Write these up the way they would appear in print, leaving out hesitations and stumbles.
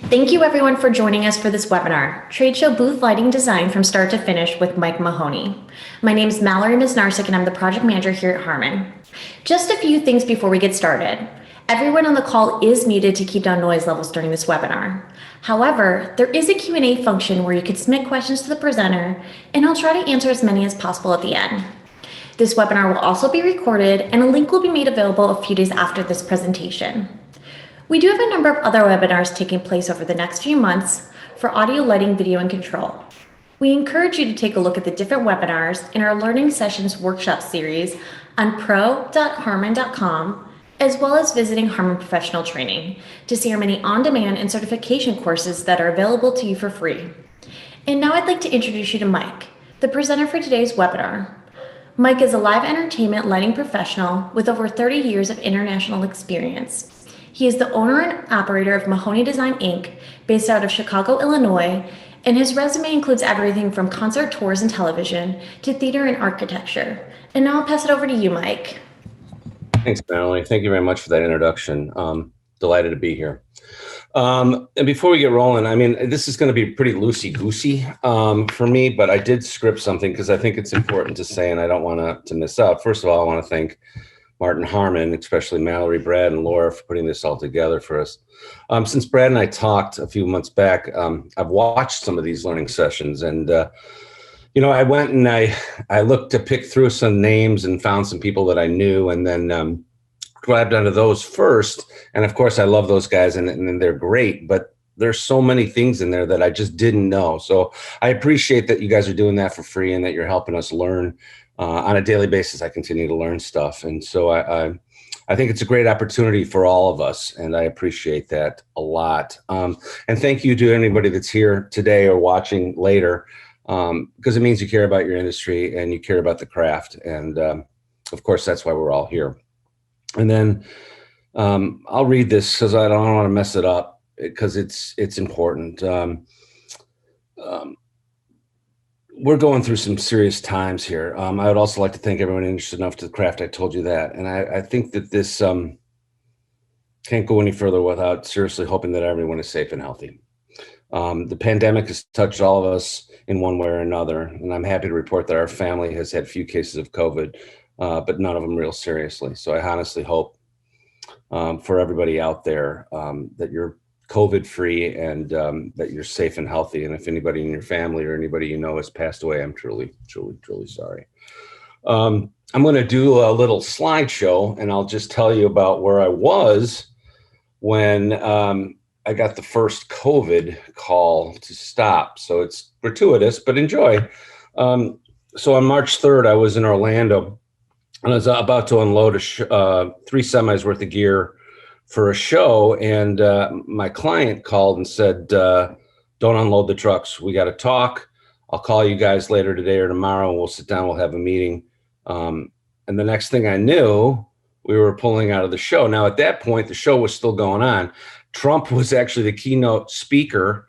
Thank you everyone for joining us for this webinar, Trade Show Booth Lighting Design from Start to Finish with Mike Mahoney. My name is Mallory Misnarsic and I'm the project manager here at Harman. Just a few things before we get started. Everyone on the call is muted to keep down noise levels during this webinar. However, there is a Q&A function where you can submit questions to the presenter and I'll try to answer as many as possible at the end. This webinar will also be recorded and a link will be made available a few days after this presentation. We do have a number of other webinars taking place over the next few months for audio, lighting, video, and control. We encourage you to take a look at the different webinars in our Learning Sessions workshop series on pro.harman.com, as well as visiting Harman Professional Training to see our many on-demand and certification courses that are available to you for free. And now I'd like to introduce you to Mike, the presenter for today's webinar. Mike is a live entertainment lighting professional with over 30 years of international experience. He is the owner and operator of Mahoney Design, Inc., based out of Chicago, Illinois, and his resume includes everything from concert tours and television to theater and architecture. And now I'll pass it over to you, Mike. Thanks, Melanie. Thank you very much for that introduction. Delighted to be here. And before we get rolling, I mean, this is going to be pretty loosey-goosey for me, but I did script something because I think it's important to say, and I don't want to miss out. First of all, I want to thank Martin Harman, especially Mallory, Brad, and Laura for putting this all together for us. Since Brad and I talked a few months back, I've watched some of these learning sessions, and I went and I looked to pick through some names and found some people that I knew, and then grabbed onto those first. And of course, I love those guys, and they're great, but there's so many things in there that I just didn't know. So I appreciate that you guys are doing that for free and that you're helping us learn. On a daily basis, I continue to learn stuff. And so I think it's a great opportunity for all of us, and I appreciate that a lot. And thank you to anybody that's here today or watching later, because it means you care about your industry and you care about the craft. And of course, that's why we're all here. And then I'll read this because I don't want to mess it up because it's important. We're going through some serious times here. I would also like to thank everyone interested enough to the craft. I told you that. And I think that this can't go any further without seriously hoping that everyone is safe and healthy. The pandemic has touched all of us in one way or another. And I'm happy to report that our family has had few cases of COVID, but none of them real seriously. So I honestly hope for everybody out there that you're COVID-free and that you're safe and healthy. And if anybody in your family or anybody you know has passed away, I'm truly, truly, truly sorry. I'm going to do a little slideshow, and I'll just tell you about where I was when I got the first COVID call to stop. So it's gratuitous, but enjoy. So on March 3rd, I was in Orlando, and I was about to unload 3 semis worth of gear for a show, and my client called and said, don't unload the trucks. We got to talk. I'll call you guys later today or tomorrow, and we'll sit down, we'll have a meeting. And the next thing I knew, we were pulling out of the show. Now, at that point, the show was still going on. Trump was actually the keynote speaker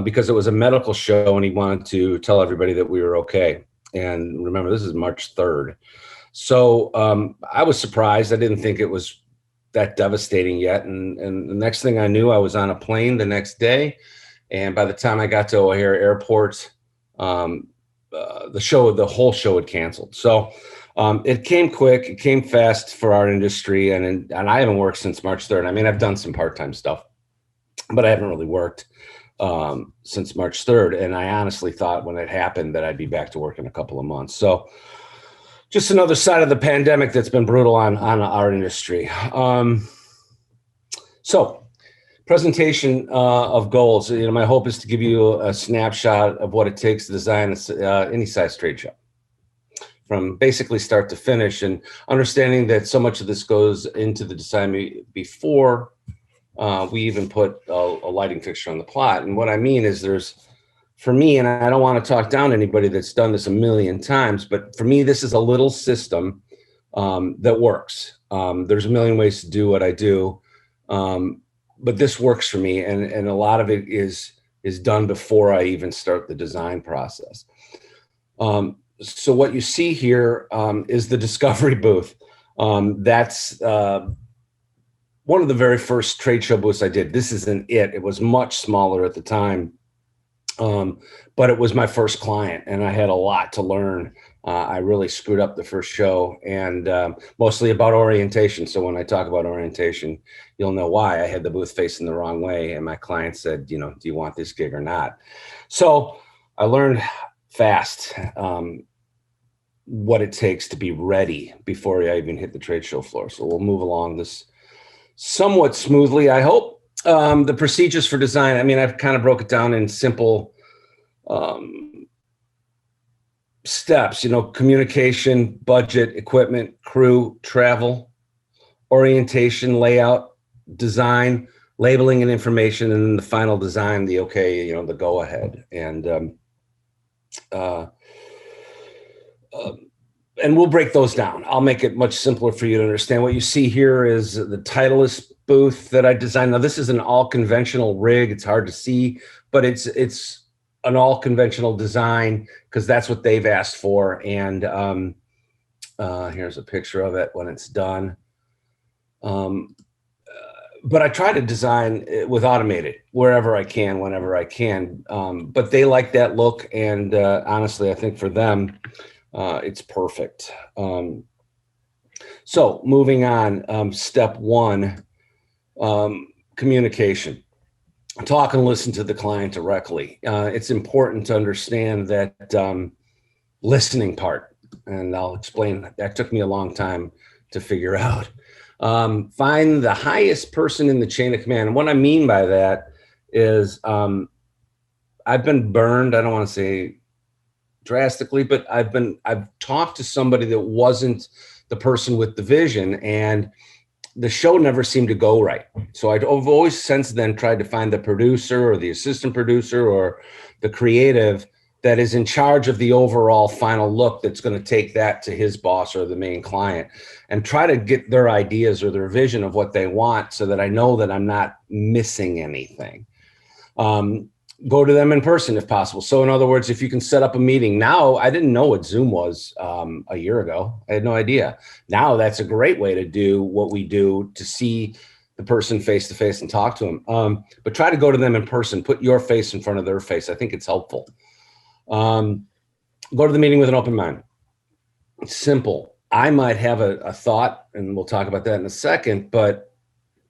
because it was a medical show, and he wanted to tell everybody that we were okay. And remember, this is March 3rd. So I was surprised. I didn't think it was that devastating yet. And the next thing I knew, I was on a plane the next day. And by the time I got to O'Hare Airport, the whole show had canceled. So it came quick, it came fast for our industry. And I haven't worked since March 3rd. I mean, I've done some part-time stuff, but I haven't really worked since March 3rd. And I honestly thought when it happened that I'd be back to work in a couple of months. So just another side of the pandemic that's been brutal on our industry. So presentation of goals. My hope is to give you a snapshot of what it takes to design any size trade show, from basically start to finish, and understanding that so much of this goes into the design before we even put a lighting fixture on the plot. And what I mean is for me, and I don't want to talk down anybody that's done this a million times, but for me, this is a little system that works. There's a million ways to do what I do, but this works for me, and a lot of it is done before I even start the design process. So what you see here is the discovery booth. That's one of the very first trade show booths I did. This isn't it. It was much smaller at the time. But it was my first client and I had a lot to learn. I really screwed up the first show and mostly about orientation. So when I talk about orientation, you'll know why. I had the booth facing the wrong way. And my client said, do you want this gig or not? So I learned fast what it takes to be ready before I even hit the trade show floor. So we'll move along this somewhat smoothly, I hope. The procedures for design, I mean, I've kind of broke it down in simple steps, communication, budget, equipment, crew, travel, orientation, layout, design, labeling and information, and then the final design, the okay, the go ahead. And we'll break those down. I'll make it much simpler for you to understand. What you see here is the Titleist booth that I designed. Now, this is an all conventional rig. It's hard to see, but it's an all conventional design because that's what they've asked for. And here's a picture of it when it's done. But I try to design it with automated wherever I can, whenever I can. But they like that look. And honestly, I think for them, it's perfect. So moving on, step one, communication. Talk and listen to the client directly. It's important to understand that listening part, and I'll explain. That took me a long time to figure out. Find the highest person in the chain of command. And what I mean by that is I've been burned. I don't want to say drastically, but I've talked to somebody that wasn't the person with the vision, and the show never seemed to go right. So I've always since then tried to find the producer or the assistant producer or the creative that is in charge of the overall final look that's going to take that to his boss or the main client and try to get their ideas or their vision of what they want so that I know that I'm not missing anything. Go to them in person if possible. So in other words, if you can set up a meeting now, I didn't know what Zoom was a year ago. I had no idea. Now that's a great way to do what we do, to see the person face to face and talk to them. But try to go to them in person, put your face in front of their face. I think it's helpful. Go to the meeting with an open mind. It's simple. I might have a thought, and we'll talk about that in a second, but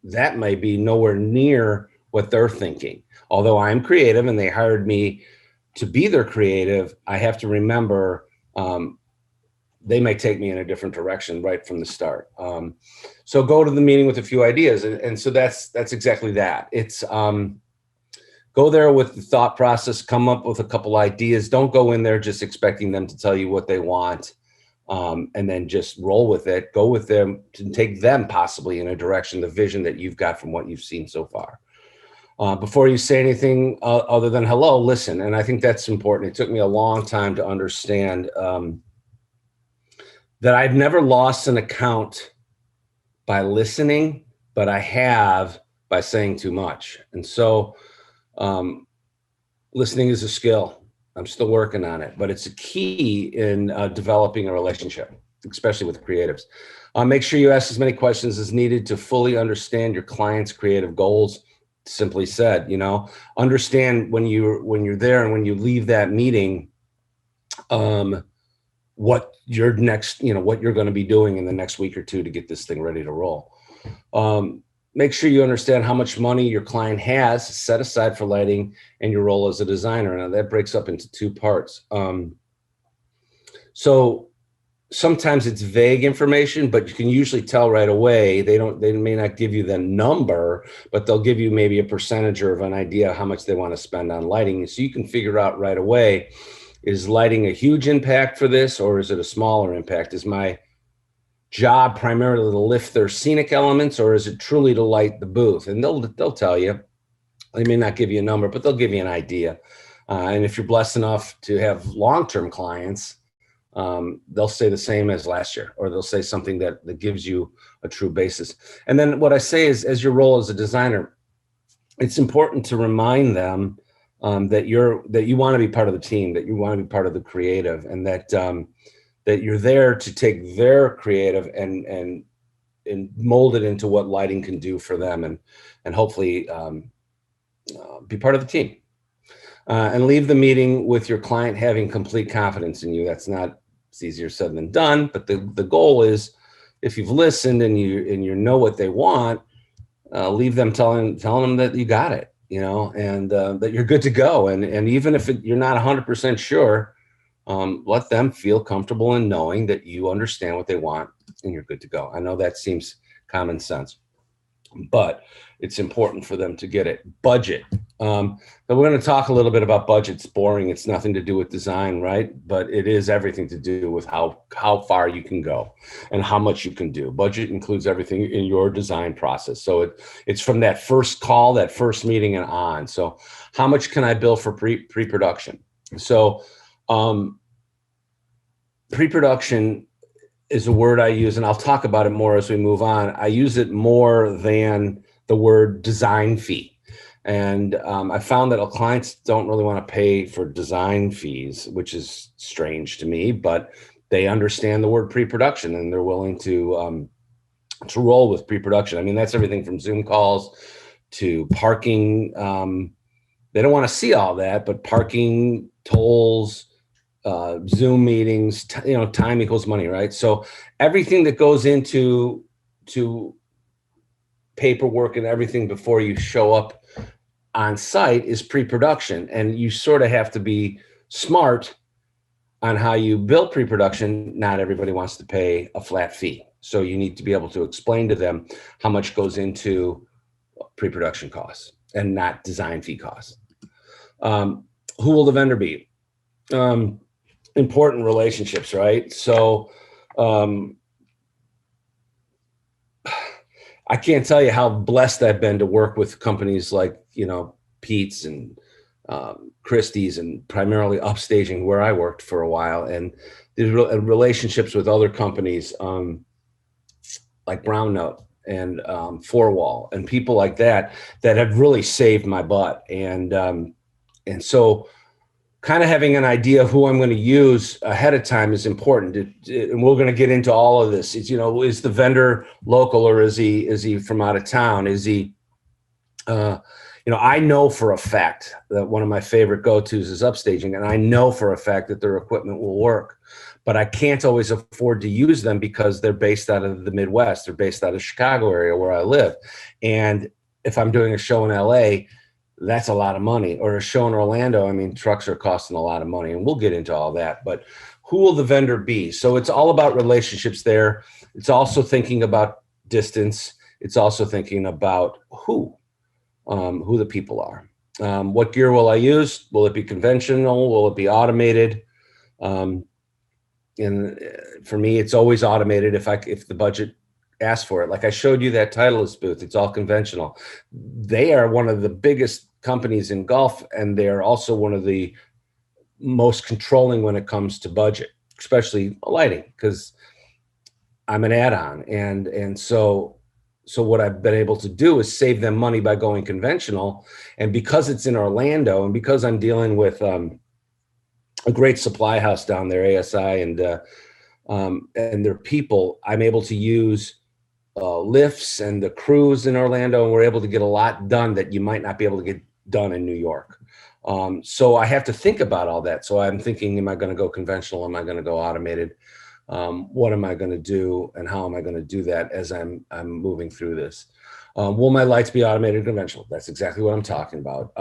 that might be nowhere near what they're thinking. Although I'm creative and they hired me to be their creative, I have to remember they may take me in a different direction right from the start. So go to the meeting with a few ideas. And so that's exactly that. It's go there with the thought process, come up with a couple ideas. Don't go in there just expecting them to tell you what they want and then just roll with it. Go with them to take them possibly in a direction, the vision that you've got from what you've seen so far. Before you say anything other than hello, listen. And I think that's important. It took me a long time to understand that I've never lost an account by listening, but I have by saying too much. And so listening is a skill. I'm still working on it, but it's a key in developing a relationship, especially with creatives. Make sure you ask as many questions as needed to fully understand your client's creative goals. Simply said, understand when you're there and when you leave that meeting, what your next, what you're going to be doing in the next week or two to get this thing ready to roll. Make sure you understand how much money your client has set aside for lighting and your role as a designer. Now that breaks up into two parts. So sometimes it's vague information, but you can usually tell right away. They may not give you the number, but they'll give you maybe a percentage or of an idea how much they want to spend on lighting. So you can figure out right away, is lighting a huge impact for this, or is it a smaller impact? Is my job primarily to lift their scenic elements, or is it truly to light the booth? And they'll tell you. They may not give you a number, but they'll give you an idea. And if you're blessed enough to have long-term clients, they'll say the same as last year, or they'll say something that gives you a true basis. And then what I say is, as your role as a designer, it's important to remind them that you want to be part of the team, that you want to be part of the creative, and that you're there to take their creative and mold it into what lighting can do for them, and hopefully be part of the team. And leave the meeting with your client having complete confidence in you. It's easier said than done, but the goal is, if you've listened and you know what they want, leave them telling them that you got it, and that you're good to go. And even if you're not 100% sure, let them feel comfortable in knowing that you understand what they want and you're good to go. I know that seems common sense, but it's important for them to get it. Budget. But we're going to talk a little bit about budget. It's boring. It's nothing to do with design, right? But it is everything to do with how far you can go and how much you can do. Budget includes everything in your design process. So it's from that first call, that first meeting and on. So how much can I bill for pre-production? So pre-production is a word I use, and I'll talk about it more as we move on. I use it more than the word design fee. And I found that our clients don't really want to pay for design fees, which is strange to me, but they understand the word pre-production and they're willing to roll with pre-production. I mean, that's everything from Zoom calls to parking. They don't want to see all that, but parking, tolls, Zoom meetings, time equals money, right? So everything that goes into paperwork and everything before you show up on site is pre-production, and you sort of have to be smart on how you build pre-production. Not everybody wants to pay a flat fee, so you need to be able to explain to them how much goes into pre-production costs and not design fee costs. Who will the vendor be? Important relationships, right? So I can't tell you how blessed I've been to work with companies like, Pete's and Christie's, and primarily Upstaging, where I worked for a while, and the relationships with other companies like Brown Note and Four Wall and people like that have really saved my butt. And so kind of having an idea of who I'm going to use ahead of time is important. And we're going to get into all of this. It's, is the vendor local, or is he from out of town? Is he, I know for a fact that one of my favorite go-tos is Upstaging, and I know for a fact that their equipment will work, but I can't always afford to use them because they're based out of the Midwest. They're based out of Chicago area where I live. And if I'm doing a show in LA, that's a lot of money. Or a show in Orlando, I mean, trucks are costing a lot of money, and we'll get into all that. But who will the vendor be? So it's all about relationships there. It's also thinking about distance. It's also thinking about who the people are. What gear will I use? Will it be conventional? Will it be automated? And for me, it's always automated if the budget asks for it. Like I showed you that Titleist booth, it's all conventional. They are one of the biggest companies in golf, and they're also one of the most controlling when it comes to budget, especially lighting, because I'm an add-on. And so what I've been able to do is save them money by going conventional. And because it's in Orlando, and because I'm dealing with a great supply house down there, ASI, and their people, I'm able to use lifts and the crews in Orlando, and we're able to get a lot done that you might not be able to get done in New York. So I have to think about all that. So I'm thinking, am I going to go conventional? Am I going to go automated? What am I going to do, and how am I going to do that as I'm moving through this? Will my lights be automated or conventional? That's exactly what I'm talking about.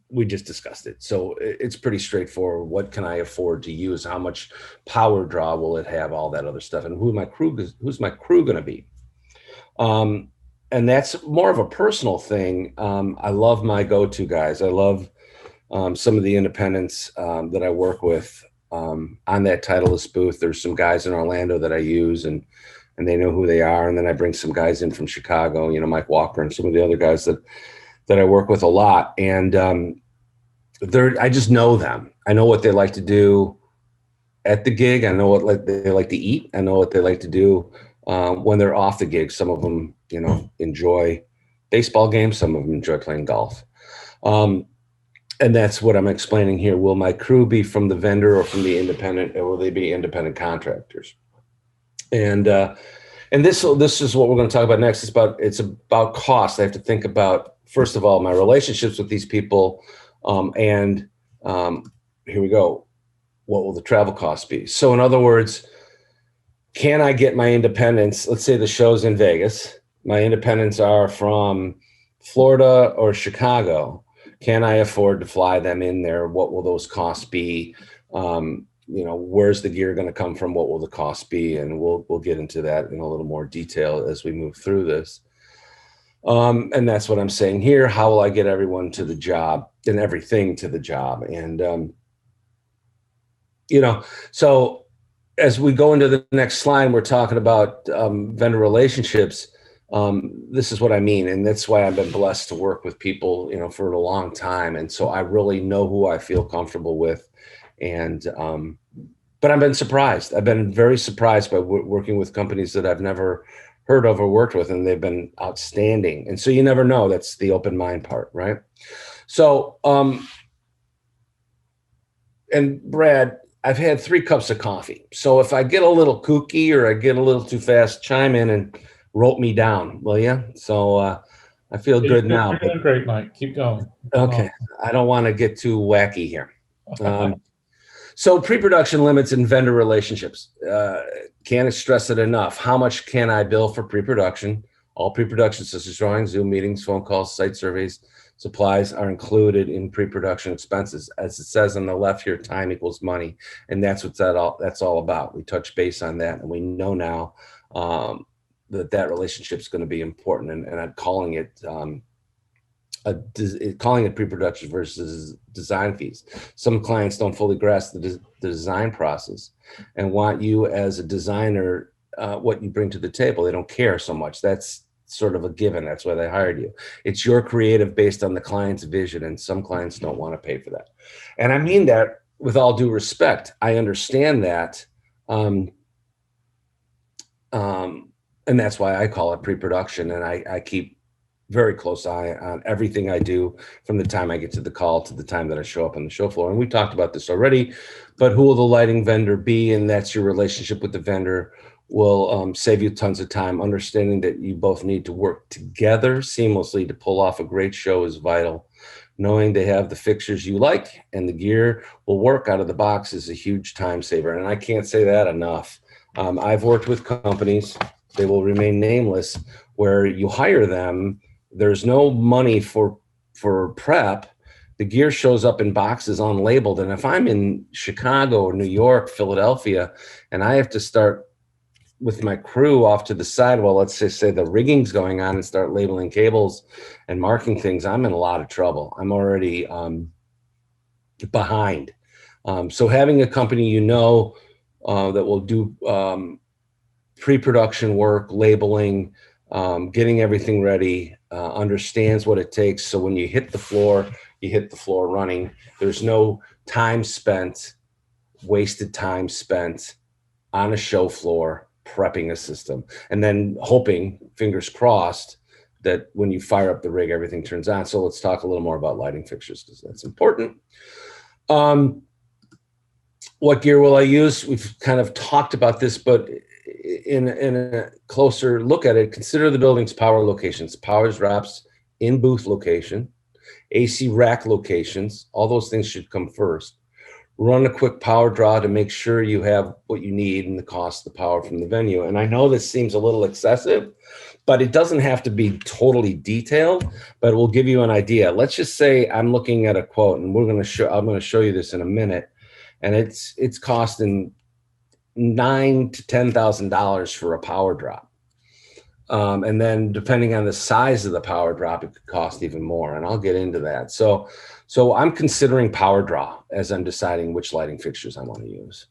We just discussed it. So it's pretty straightforward. What can I afford to use? How much power draw will it have? All that other stuff. And who's my crew going to be? And that's more of a personal thing. I love my go-to guys. I love some of the independents that I work with on that Titleist booth. There's some guys in Orlando that I use, and they know who they are. And then I bring some guys in from Chicago, Mike Walker and some of the other guys that I work with a lot. And I just know them. I know what they like to do at the gig. I know what they like to eat. I know what they like to do when they're off the gig. Some of them, enjoy baseball games. Some of them enjoy playing golf. And that's what I'm explaining here. Will my crew be from the vendor or from the independent, or will they be independent contractors? And this is what we're going to talk about next. It's about cost. I have to think about, first of all, my relationships with these people, and here we go. What will the travel costs be? So in other words, can I get my independents? Let's say the show's in Vegas. My independents are from Florida or Chicago. Can I afford to fly them in there? What will those costs be? Where's the gear going to come from? What will the cost be? And we'll get into that in a little more detail as we move through this. And that's what I'm saying here. How will I get everyone to the job and everything to the job? And so as we go into the next slide, we're talking about vendor relationships. This is what I mean. And that's why I've been blessed to work with people, for a long time. And so I really know who I feel comfortable with. And, but I've been surprised. I've been very surprised by working with companies that I've never heard of or worked with, and they've been outstanding. And so you never know. That's the open mind part, right? So, and Brad, I've had 3 cups of coffee. So if I get a little kooky or I get a little too fast, chime in and rope me down, will you? So I feel good now. You're doing great, Mike. Keep going. Okay. I don't want to get too wacky here. So pre-production limits and vendor relationships. Can't stress it enough. How much can I bill for pre-production? All pre-production such as drawings, Zoom meetings, phone calls, site surveys, supplies are included in pre-production expenses. As it says on the left here, time equals money. And that's what that's all about. We touch base on that, and we know now that relationship is going to be important. And I'm calling it pre-production versus design fees. Some clients don't fully grasp the design process and want you as a designer, what you bring to the table. They don't care so much. That's sort of a given. That's why they hired you. It's your creative based on the client's vision, and some clients don't want to pay for that. And I mean that with all due respect. I understand that. And that's why I call it pre-production, and I keep very close eye on everything I do from the time I get to the call to the time that I show up on the show floor. And we talked about this already, but who will the lighting vendor be? And that's your relationship with the vendor will save you tons of time. Understanding that you both need to work together seamlessly to pull off a great show is vital. Knowing they have the fixtures you like and the gear will work out of the box is a huge time saver. And I can't say that enough. I've worked with companies, they will remain nameless, where you hire them. There's no money for prep. The gear shows up in boxes unlabeled. And if I'm in Chicago or New York, Philadelphia, and I have to start with my crew off to the side, well, let's just say the rigging's going on, and start labeling cables and marking things, I'm in a lot of trouble. I'm already behind. So having a company, that will do pre-production work, labeling, getting everything ready, understands what it takes. So when you hit the floor running. There's no wasted time spent on a show floor prepping a system and then hoping, fingers crossed, that when you fire up the rig, everything turns on. So let's talk a little more about lighting fixtures, because that's important. What gear will I use? We've kind of talked about this, but in a closer look at it, consider the building's power locations, power drops, in booth location, AC rack locations. All those things should come first. Run a quick power draw to make sure you have what you need and the cost of the power from the venue. And I know this seems a little excessive, but it doesn't have to be totally detailed, but it will give you an idea. Let's just say I'm looking at a quote, and I'm going to show you this in a minute, and it's costing $9,000 to $10,000 for a power drop. And then depending on the size of the power drop, it could cost even more. And I'll get into that. So I'm considering power draw as I'm deciding which lighting fixtures I want to use.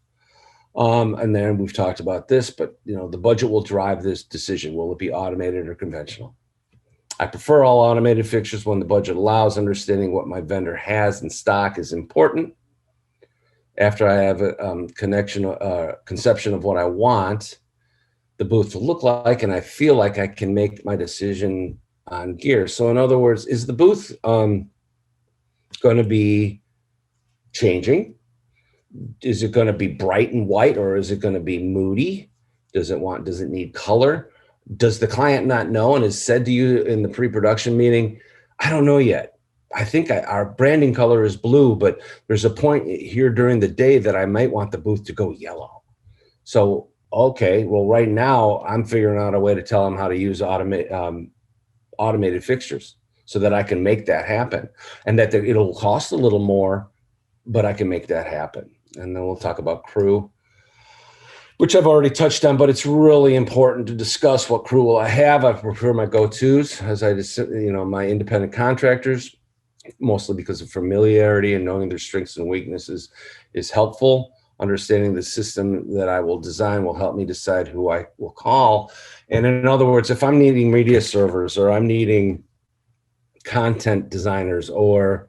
And then we've talked about this, but the budget will drive this decision. Will it be automated or conventional? I prefer all automated fixtures when the budget allows. Understanding what my vendor has in stock is important. After I have a conception of what I want the booth to look like, and I feel like I can make my decision on gear. So in other words, is the booth going to be changing? Is it going to be bright and white, or is it going to be moody? Does it need color? Does the client not know and has said to you in the pre-production meeting, I don't know yet. I think our branding color is blue, but there's a point here during the day that I might want the booth to go yellow. So, okay, well, right now I'm figuring out a way to tell them how to use automated fixtures so that I can make that happen, and that it'll cost a little more, but I can make that happen. And then we'll talk about crew, which I've already touched on, but it's really important to discuss what crew will I have. I prefer my go-tos as I just, my independent contractors, mostly because of familiarity and knowing their strengths and weaknesses is helpful. Understanding the system that I will design will help me decide who I will call. And in other words, if I'm needing media servers or I'm needing content designers or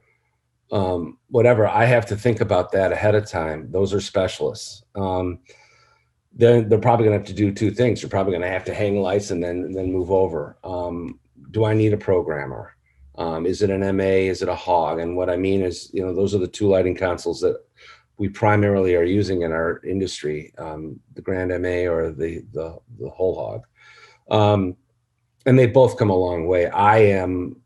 whatever, I have to think about that ahead of time. Those are specialists. They're probably going to have to do two things. You're probably going to have to hang lights and then move over. Do I need a programmer? Is it an MA? Is it a hog? And what I mean is, those are the two lighting consoles that we primarily are using in our industry, the Grand MA or the whole hog. And they both come a long way. I'm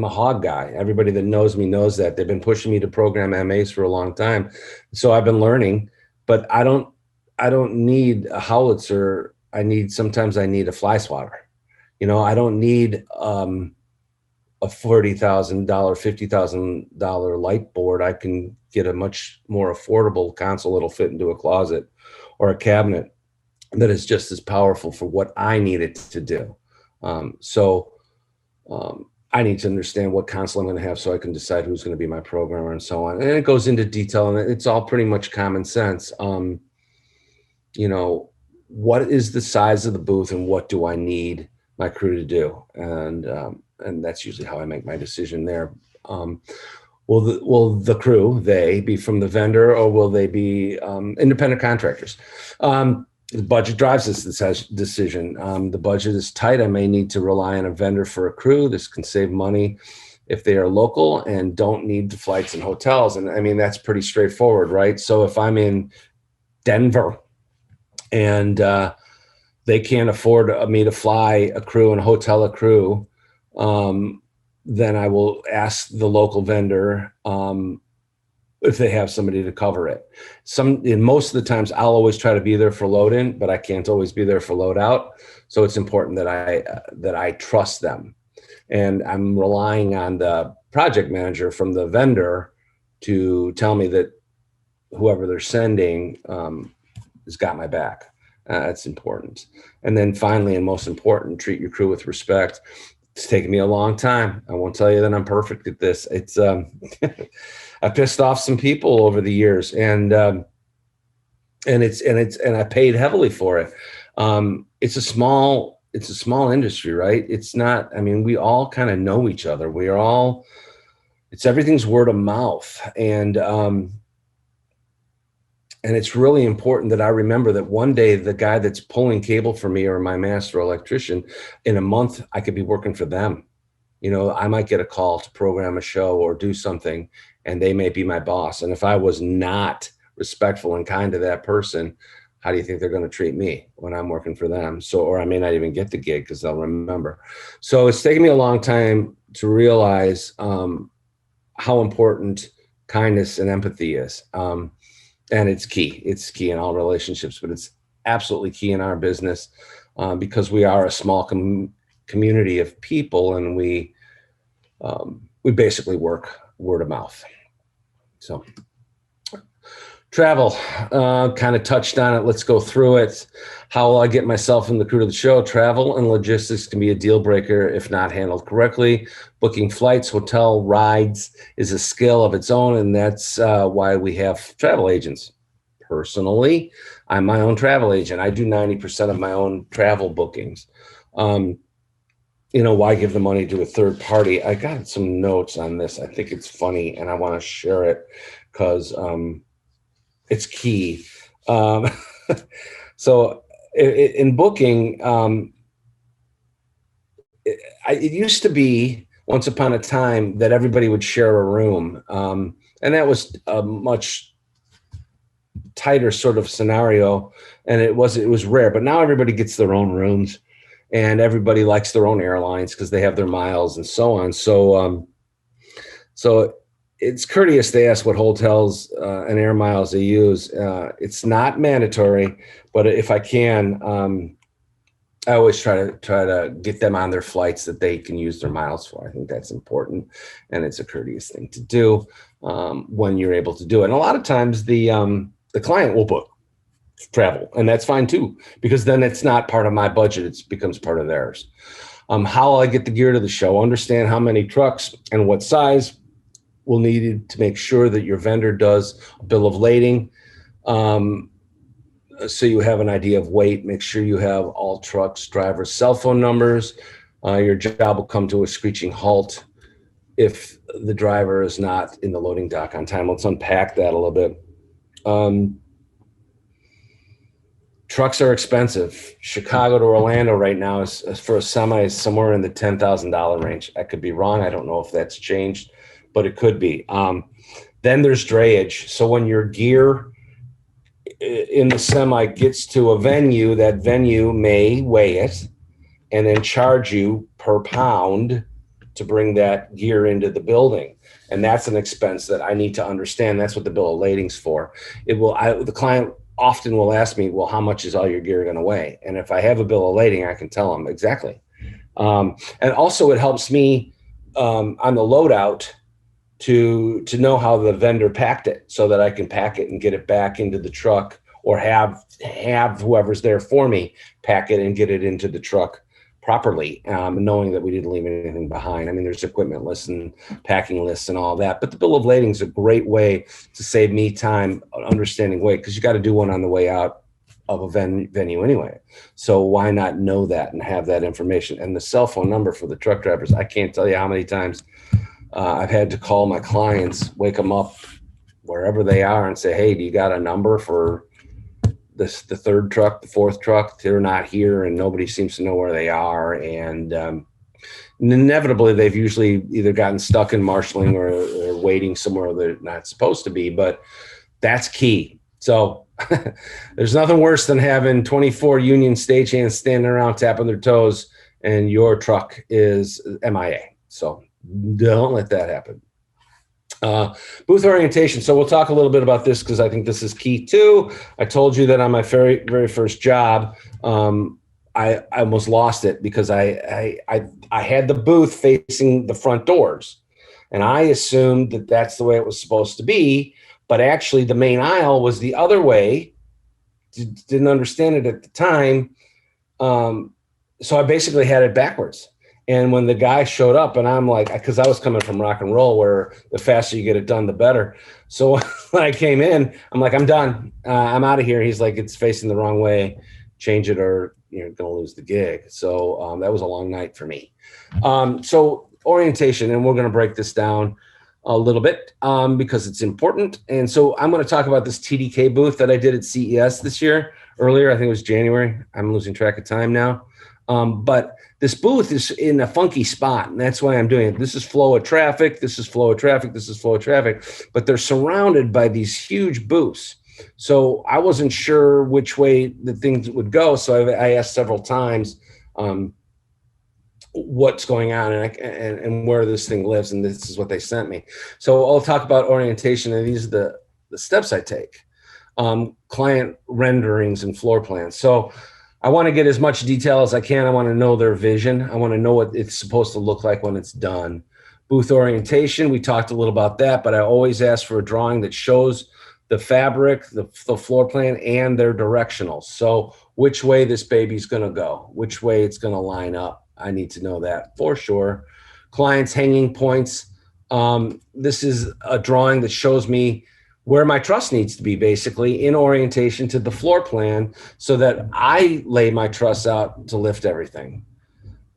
a hog guy. Everybody that knows me knows that. They've been pushing me to program MAs for a long time. So I've been learning, but I don't need a howitzer. Sometimes I need a fly swatter. I don't need a $40,000, $50,000 light board. I can get a much more affordable console that'll fit into a closet or a cabinet that is just as powerful for what I need it to do. I need to understand what console I'm going to have so I can decide who's going to be my programmer and so on. And it goes into detail, and it's all pretty much common sense. What is the size of the booth and what do I need my crew to do? And that's usually how I make my decision there. Will the crew, they be from the vendor, or will they be independent contractors? The budget drives this decision. The budget is tight. I may need to rely on a vendor for a crew. This can save money if they are local and don't need the flights and hotels. And I mean, that's pretty straightforward, right? So if I'm in Denver and they can't afford me to fly a crew and hotel a crew, then I will ask the local vendor if they have somebody to cover it. In most of the times, I'll always try to be there for load in, but I can't always be there for load out. So it's important that I trust them, and I'm relying on the project manager from the vendor to tell me that whoever they're sending has got my back. That's important. And then finally, and most important, treat your crew with respect. It's taken me a long time. I won't tell you that I'm perfect at this. It's I pissed off some people over the years, and I paid heavily for it. It's a small industry, right? It's not. I mean, we all kind of know each other. It's everything's word of mouth, and it's really important that I remember that one day the guy that's pulling cable for me or my master electrician, in a month, I could be working for them. I might get a call to program a show or do something, and they may be my boss. And if I was not respectful and kind to that person, how do you think they're going to treat me when I'm working for them? Or I may not even get the gig because they'll remember. So it's taken me a long time to realize how important kindness and empathy is. And it's key. It's key in all relationships, but it's absolutely key in our business because we are a small community of people, and we basically work word of mouth. So travel, kind of touched on it. Let's go through it. How will I get myself in the crew to the show? Travel and logistics can be a deal breaker if not handled correctly. Booking flights, hotel rides is a skill of its own, and that's why we have travel agents. Personally, I'm my own travel agent. I do 90% of my own travel bookings. Why give the money to a third party? I got some notes on this. I think it's funny, and I want to share it because it's key. So in booking, it used to be once upon a time that everybody would share a room. And that was a much tighter sort of scenario, and it was rare. But now everybody gets their own rooms, and everybody likes their own airlines because they have their miles and so on. So it's courteous to ask what hotels and air miles they use. It's not mandatory, but if I can, I always try to get them on their flights that they can use their miles for. I think that's important, and it's a courteous thing to do when you're able to do it. And a lot of times the client will book travel, and that's fine too, because then it's not part of my budget; it becomes part of theirs. How will I get the gear to the show? Understand how many trucks and what size will need to make sure that your vendor does a bill of lading. So you have an idea of weight. Make sure you have all trucks, drivers' cell phone numbers. Your job will come to a screeching halt if the driver is not in the loading dock on time. Let's unpack that a little bit. Trucks are expensive. Chicago to Orlando right now is for a semi is somewhere in the $10,000 range. I could be wrong. I don't know if that's changed, but it could be. Then there's drayage. So when your gear in the semi gets to a venue, that venue may weigh it and then charge you per pound to bring that gear into the building. And that's an expense that I need to understand. That's what the bill of lading's for. The client often will ask me, well, how much is all your gear going to weigh? And if I have a bill of lading, I can tell them exactly. And also it helps me on the loadout to know how the vendor packed it so that I can pack it and get it back into the truck, or have whoever's there for me pack it and get it into the truck properly, knowing that we didn't leave anything behind. I mean, there's equipment lists and packing lists and all that, but the bill of lading is a great way to save me time understanding weight, because you got to do one on the way out of a venue anyway. So why not know that and have that information? And the cell phone number for the truck drivers, I can't tell you how many times I've had to call my clients, wake them up wherever they are and say, hey, do you got a number for the third truck, the fourth truck? They're not here and nobody seems to know where they are. And inevitably, they've usually either gotten stuck in marshaling or they're waiting somewhere they're not supposed to be, but that's key. So there's nothing worse than having 24 union stagehands standing around tapping their toes and your truck is MIA. So don't let that happen. Booth orientation. So we'll talk a little bit about this because I think this is key too. I told you that on my very, very first job, I almost lost it because I had the booth facing the front doors, and I assumed that that's the way it was supposed to be. But actually, the main aisle was the other way. Didn't understand it at the time, so I basically had it backwards. And when the guy showed up, and I'm like, because I was coming from rock and roll, where the faster you get it done, the better. So when I came in, I'm like, I'm done. I'm out of here. He's like, it's facing the wrong way. Change it, or you're going to lose the gig. So that was a long night for me. So orientation, and we're going to break this down a little bit because it's important. And so I'm going to talk about this TDK booth that I did at CES this year. Earlier, I think it was January. I'm losing track of time now. But this booth is in a funky spot, and that's why I'm doing it. This is flow of traffic. This is flow of traffic. This is flow of traffic. But they're surrounded by these huge booths. So I wasn't sure which way the things would go. So I asked several times what's going on and where this thing lives. And this is what they sent me. So I'll talk about orientation, and these are the steps I take. Client renderings and floor plans. So I want to get as much detail as I can. I want to know their vision. I want to know what it's supposed to look like when it's done. Booth orientation, we talked a little about that, but I always ask for a drawing that shows the fabric, the floor plan, and their directionals. So which way this baby's going to go, which way it's going to line up. I need to know that for sure. Clients' hanging points. This is a drawing that shows me where my truss needs to be, basically in orientation to the floor plan, so that I lay my truss out to lift everything.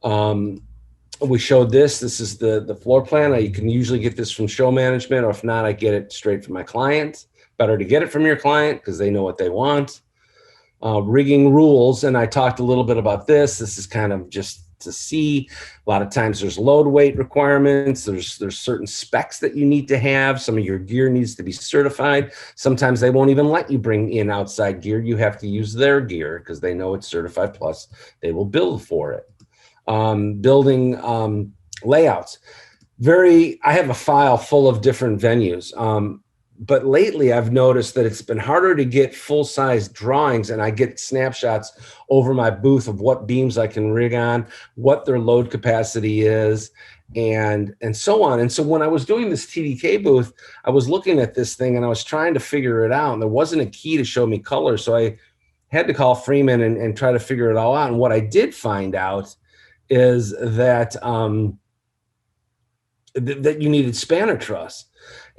We showed this. This is the floor plan. You can usually get this from show management, or if not, I get it straight from my client. Better to get it from your client because they know what they want. Rigging rules, and I talked a little bit about this. This is kind of just to see. A lot of times there's load weight requirements. There's certain specs that you need to have. Some of your gear needs to be certified. Sometimes they won't even let you bring in outside gear. You have to use their gear because they know it's certified, plus they will bill for it. Building layouts. I have a file full of different venues. But lately I've noticed that it's been harder to get full-size drawings, and I get snapshots over my booth of what beams I can rig on, what their load capacity is, and so on. And so when I was doing this TDK booth, I was looking at this thing and I was trying to figure it out, and there wasn't a key to show me color. So I had to call Freeman and try to figure it all out. And what I did find out is that that you needed spanner truss.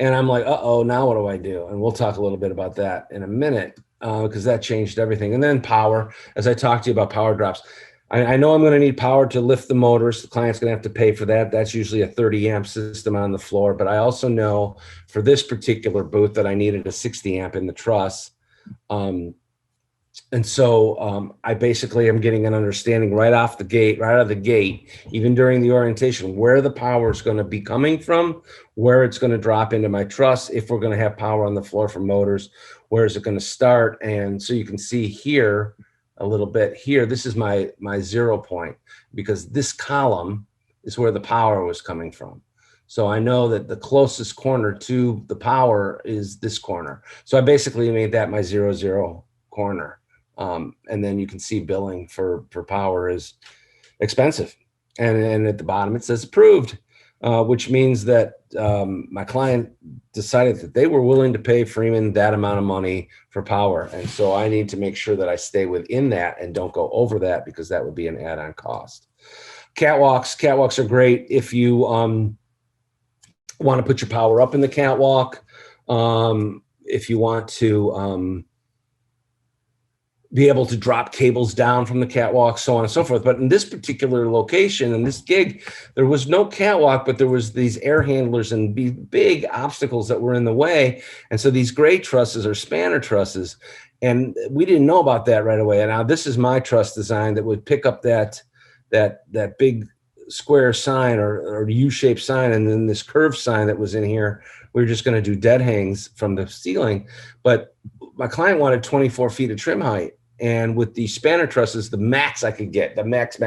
And I'm like, uh-oh, now what do I do? And we'll talk a little bit about that in a minute, because that changed everything. And then power, as I talked to you about power drops. I know I'm going to need power to lift the motors. The client's going to have to pay for that. That's usually a 30 amp system on the floor. But I also know for this particular booth that I needed a 60 amp in the truss. And so I basically am getting an understanding right out of the gate, even during the orientation, where the power is going to be coming from, where it's going to drop into my truss, if we're going to have power on the floor for motors, where is it going to start. And so you can see here a little bit here, this is my 0 point, because this column is where the power was coming from. So I know that the closest corner to the power is this corner. So I basically made that my 0, corner. And then you can see billing for power is expensive. And at the bottom, it says approved, which means that my client decided that they were willing to pay Freeman that amount of money for power. And so I need to make sure that I stay within that and don't go over that, because that would be an add-on cost. Catwalks are great if you want to put your power up in the catwalk. If you want to be able to drop cables down from the catwalk, so on and so forth. But in this particular location, in this gig, there was no catwalk, but there was these air handlers and big obstacles that were in the way. And so these gray trusses are spanner trusses. And we didn't know about that right away. And now this is my truss design that would pick up that big square sign or U-shaped sign, and then this curved sign that was in here. We were just going to do dead hangs from the ceiling. But my client wanted 24 feet of trim height. And with the spanner trusses, the max I could get, the max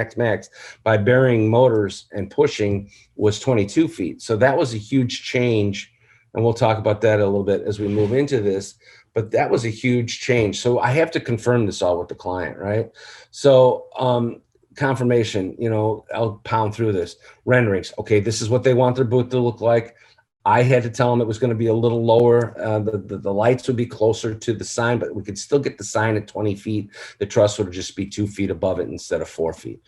by burying motors and pushing, was 22 feet. So that was a huge change. And we'll talk about that a little bit as we move into this. But that was a huge change. So I have to confirm this all with the client, right? So confirmation, I'll pound through this. Renderings. Okay, this is what they want their booth to look like. I had to tell them it was going to be a little lower. The lights would be closer to the sign, but we could still get the sign at 20 feet. The truss would just be 2 feet above it instead of 4 feet.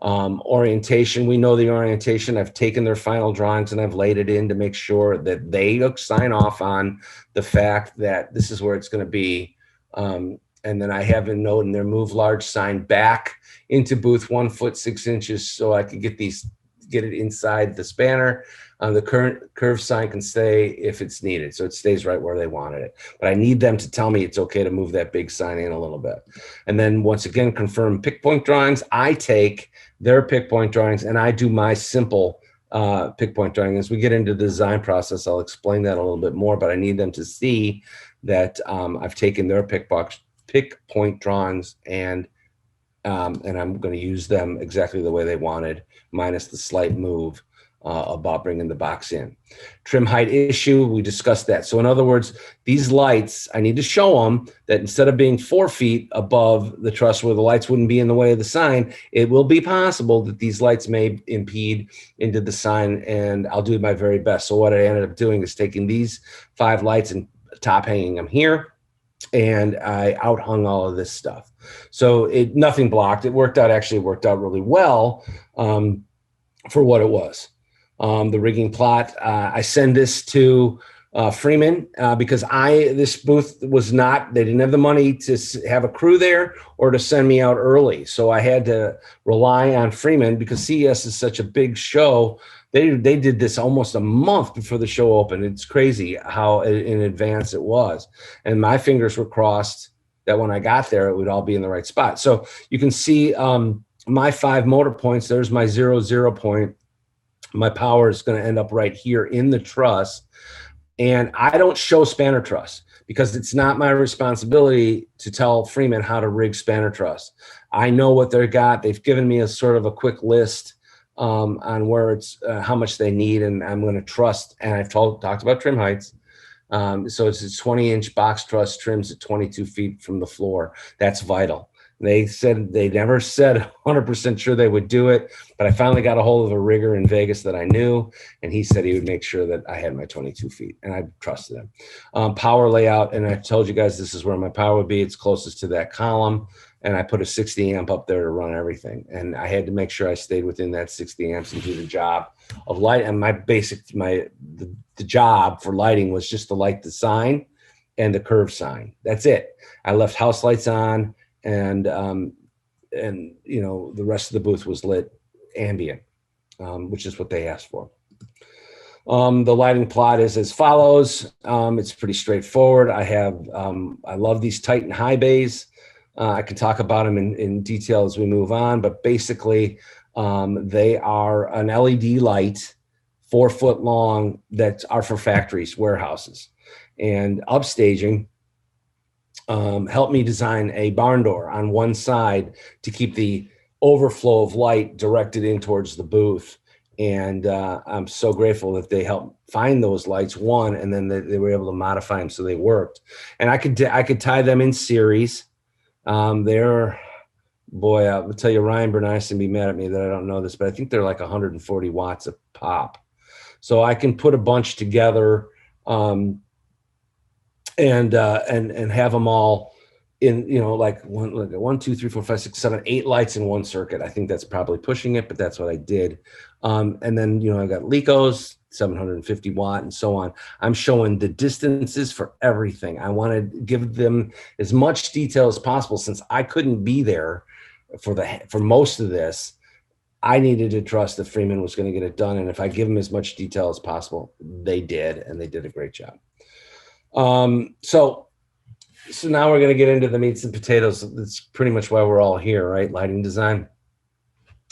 Orientation, we know the orientation. I've taken their final drawings and I've laid it in to make sure that they sign off on the fact that this is where it's going to be. And then I have a note in there, move large sign back into booth 1 foot 6 inches so I could get it inside the spanner. The current curved sign can stay if it's needed, so it stays right where they wanted it. But I need them to tell me it's okay to move that big sign in a little bit. And then once again, confirm pick point drawings. I take their pick point drawings and I do my simple pick point drawing. As we get into the design process, I'll explain that a little bit more, but I need them to see that I've taken their pick point drawings and I'm going to use them exactly the way they wanted, minus the slight move about bringing the box in. Trim height issue, we discussed that. So in other words, these lights, I need to show them that instead of being 4 feet above the truss where the lights wouldn't be in the way of the sign, it will be possible that these lights may impede into the sign, and I'll do my very best. So what I ended up doing is taking these 5 lights and top hanging them here, and I out hung all of this stuff. So nothing blocked. It worked out really well for what it was. The rigging plot, I send this to Freeman because this booth was not, they didn't have the money to have a crew there or to send me out early. So I had to rely on Freeman because CES is such a big show. They did this almost a month before the show opened. It's crazy how in advance it was. And my fingers were crossed that when I got there, it would all be in the right spot. So you can see my 5 motor points, there's my 0, 0 point. My power is going to end up right here in the truss. And I don't show spanner truss because it's not my responsibility to tell Freeman how to rig spanner truss. I know what they've got. They've given me a sort of a quick list on where it's how much they need, and I'm going to trust. And I've talked about trim heights. So it's a 20-inch box truss, trims at 22 feet from the floor. That's vital. They never said 100% sure they would do it, but I finally got a hold of a rigger in Vegas that I knew, and he said he would make sure that I had my 22 feet, and I trusted him. Power layout, and I told you guys this is where my power would be. It's closest to that column, and I put a 60 amp up there to run everything, and I had to make sure I stayed within that 60 amps and do the job of light. And the job for lighting was just to light the sign and the curve sign. That's it. I left house lights on, and you know, the rest of the booth was lit ambient, which is what they asked for. The lighting plot is as follows. It's pretty straightforward. I love these Titan high bays. I can talk about them in detail as we move on, but basically they are an LED light, 4 foot long, that are for factories, warehouses. And upstaging helped me design a barn door on one side to keep the overflow of light directed in towards the booth. And I'm so grateful that they helped find those lights, one, and then they were able to modify them so they worked. And I could tie them in series. Boy, I'll tell you, Ryan Bernice can be mad at me that I don't know this, but I think they're like 140 watts a pop. So I can put a bunch together and have them all in, you know, like 1, 2, 3, 4, 5, 6, 7, 8 lights in one circuit. I think that's probably pushing it, but that's what I did. And then, you know, I got Lecos, 750 watt and so on. I'm showing the distances for everything. I want to give them as much detail as possible, since I couldn't be there for most of this. I needed to trust that Freeman was going to get it done. And if I give them as much detail as possible, they did, and they did a great job. So now we're going to get into the meats and potatoes. That's pretty much why we're all here, right? Lighting design.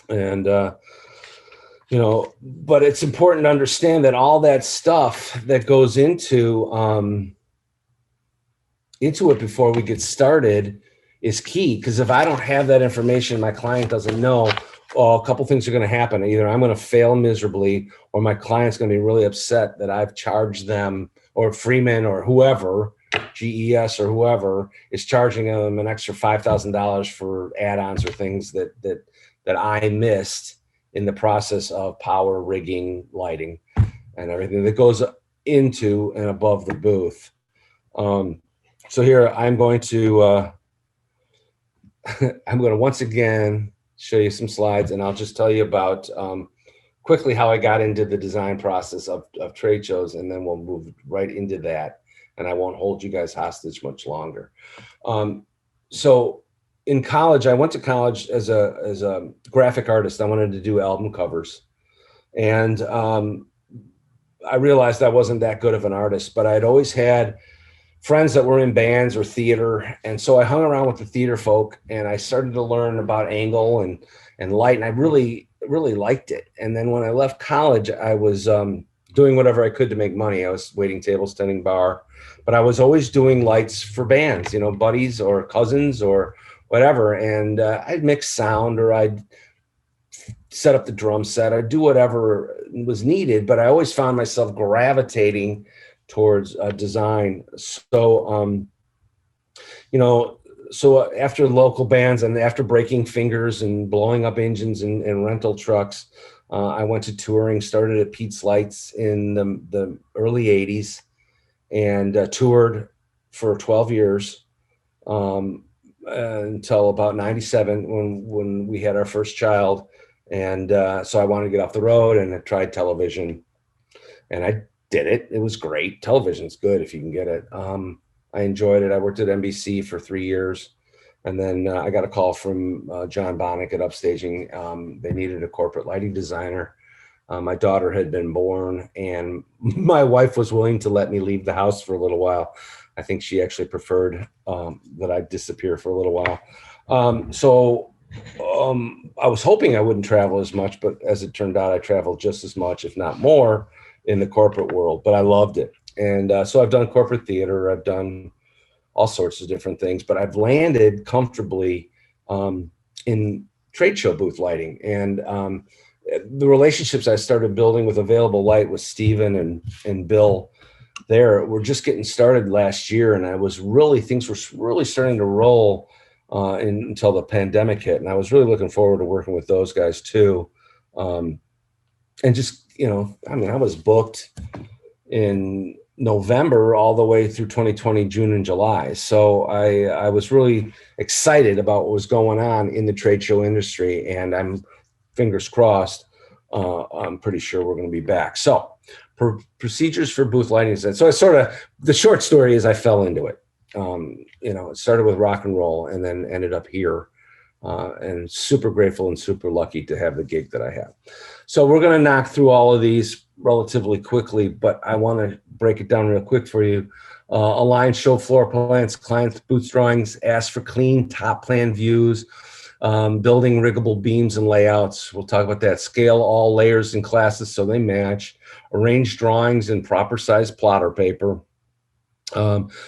And, you know, but it's important to understand that all that stuff that goes into it before we get started is key. Because if I don't have that information, my client doesn't know, well, a couple things are going to happen. Either I'm going to fail miserably, or my client's going to be really upset that I've charged them, or Freeman or whoever, GES or whoever, is charging them an extra $5,000 for add-ons or things that I missed in the process of power, rigging, lighting, and everything that goes into and above the booth. So here I'm going to once again show you some slides, and I'll just tell you about quickly how I got into the design process of trade shows, and then we'll move right into that, and I won't hold you guys hostage much longer. So in college, I went to college as a graphic artist. I wanted to do album covers, and I realized I wasn't that good of an artist, but I'd always had friends that were in bands or theater. And so I hung around with the theater folk, and I started to learn about angle and light. And I really, really liked it. And then when I left college, I was doing whatever I could to make money. I was waiting tables, tending bar, but I was always doing lights for bands, you know, buddies or cousins or whatever. And I'd mix sound, or I'd set up the drum set. I'd do whatever was needed, but I always found myself gravitating towards design. So, you know, so after local bands and after breaking fingers and blowing up engines and rental trucks, I went to touring, started at Pete's Lights in the early 80s, and toured for 12 years until about 97 when we had our first child. And so I wanted to get off the road, and I tried television, and I did it. It was great. Television's good if you can get it. I enjoyed it. I worked at NBC for 3 years. And then I got a call from John Bonnick at Upstaging. They needed a corporate lighting designer. My daughter had been born, and my wife was willing to let me leave the house for a little while. I think she actually preferred that I disappear for a little while. So I was hoping I wouldn't travel as much, but as it turned out, I traveled just as much, if not more, in the corporate world. But I loved it, and so I've done corporate theater. I've done all sorts of different things, but I've landed comfortably in trade show booth lighting, and the relationships I started building with Available Light with Steven and Bill there were just getting started last year, and things were really starting to roll until the pandemic hit, and I was really looking forward to working with those guys too. And just, I mean, I was booked in November all the way through 2020, June and July. So I was really excited about what was going on in the trade show industry, and I'm fingers crossed. I'm pretty sure we're going to be back. So procedures for booth lighting. So the short story is I fell into it. It started with rock and roll and then ended up here, and super grateful and super lucky to have the gig that I have. So we're going to knock through all of these relatively quickly, but I want to break it down real quick for you. Align show floor plans, clients' booth drawings, ask for clean top plan views, building riggable beams and layouts. We'll talk about that. Scale all layers and classes so they match. Arrange drawings in proper size plotter paper.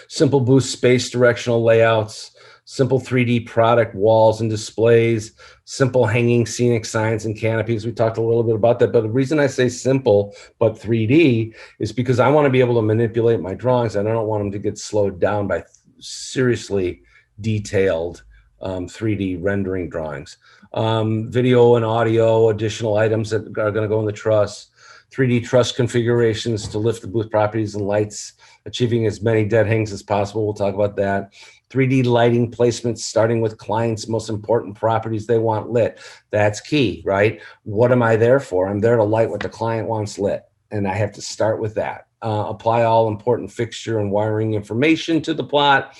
Simple booth space directional layouts. Simple 3D product walls and displays, simple hanging scenic signs and canopies. We talked a little bit about that, but the reason I say simple but 3D is because I want to be able to manipulate my drawings, and I don't want them to get slowed down by seriously detailed 3D rendering drawings. Video and audio, additional items that are going to go in the truss, 3D truss configurations to lift the booth properties and lights, achieving as many dead hangs as possible. We'll talk about that. 3D lighting placements, starting with clients' most important properties they want lit. That's key, right? What am I there for? I'm there to light what the client wants lit, and I have to start with that. Apply all important fixture and wiring information to the plot,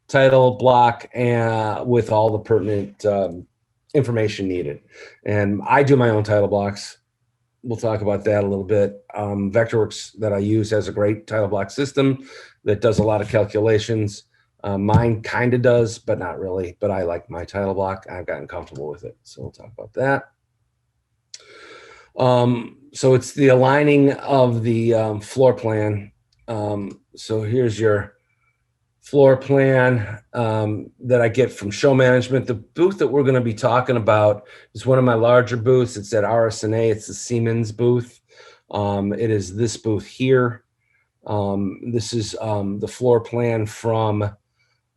title block, and with all the pertinent information needed. And I do my own title blocks. We'll talk about that a little bit. Vectorworks that I use has a great title block system that does a lot of calculations. Mine kind of does, but not really. But I like my title block. I've gotten comfortable with it. So we'll talk about that. So it's the aligning of the floor plan. So here's your floor plan that I get from show management. The booth that we're going to be talking about is one of my larger booths. It's at RSNA. It's the Siemens booth. It is this booth here. This is the floor plan from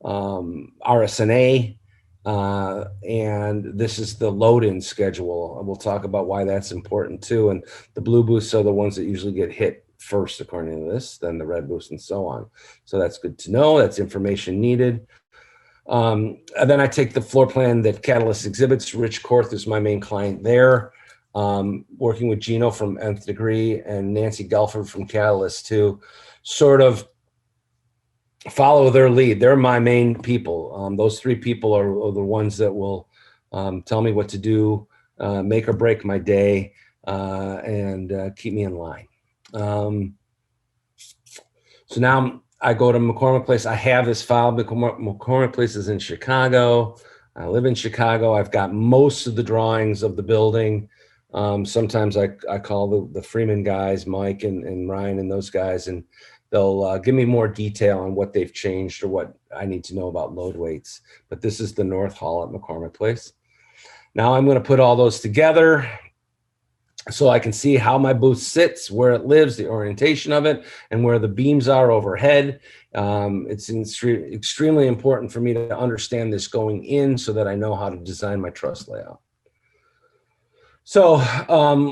RSNA, and this is the load-in schedule. We'll talk about why that's important too. And the blue booths are the ones that usually get hit first, according to this, then the red booths and so on. So that's good to know. That's information needed. And then I take the floor plan that Catalyst exhibits. Rich Korth is my main client there. Working with Gino from Nth Degree and Nancy Gelford from Catalyst to sort of follow their lead. They're my main people. Those three people are the ones that will tell me what to do, make or break my day, and keep me in line. So now I go to McCormick Place. I have this file. McCormick Place is in Chicago. I live in Chicago. I've got most of the drawings of the building. Sometimes I call the Freeman guys, Mike and Ryan and those guys, and they'll give me more detail on what they've changed or what I need to know about load weights. But this is the North Hall at McCormick Place. Now I'm going to put all those together so I can see how my booth sits, where it lives, the orientation of it, and where the beams are overhead. It's extremely important for me to understand this going in so that I know how to design my truss layout. So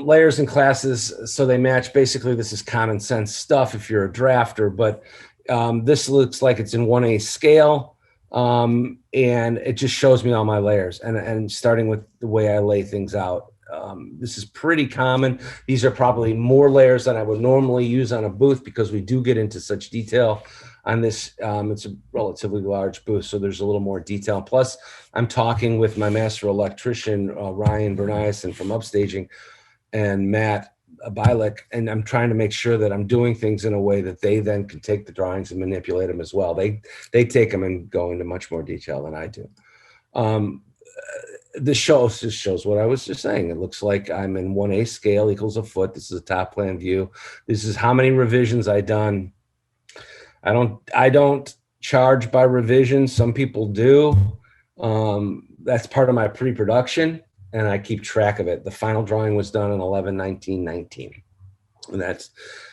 layers and classes, so they match. Basically, this is common sense stuff if you're a drafter, but this looks like it's in 1/8 scale, and it just shows me all my layers, and starting with the way I lay things out. This is pretty common. These are probably more layers than I would normally use on a booth because we do get into such detail on this. It's a relatively large booth, so there's a little more detail. Plus, I'm talking with my master electrician, Ryan Berniasen from Upstaging, and Matt Bilek, and I'm trying to make sure that I'm doing things in a way that they then can take the drawings and manipulate them as well. They take them and go into much more detail than I do. this just shows what I was just saying. It looks like I'm in 1A scale equals a foot. This is a top plan view. This is how many revisions I done. I don't charge by revision. Some people do. That's part of my pre-production, and I keep track of it. The final drawing was done on 11/19/19, and that's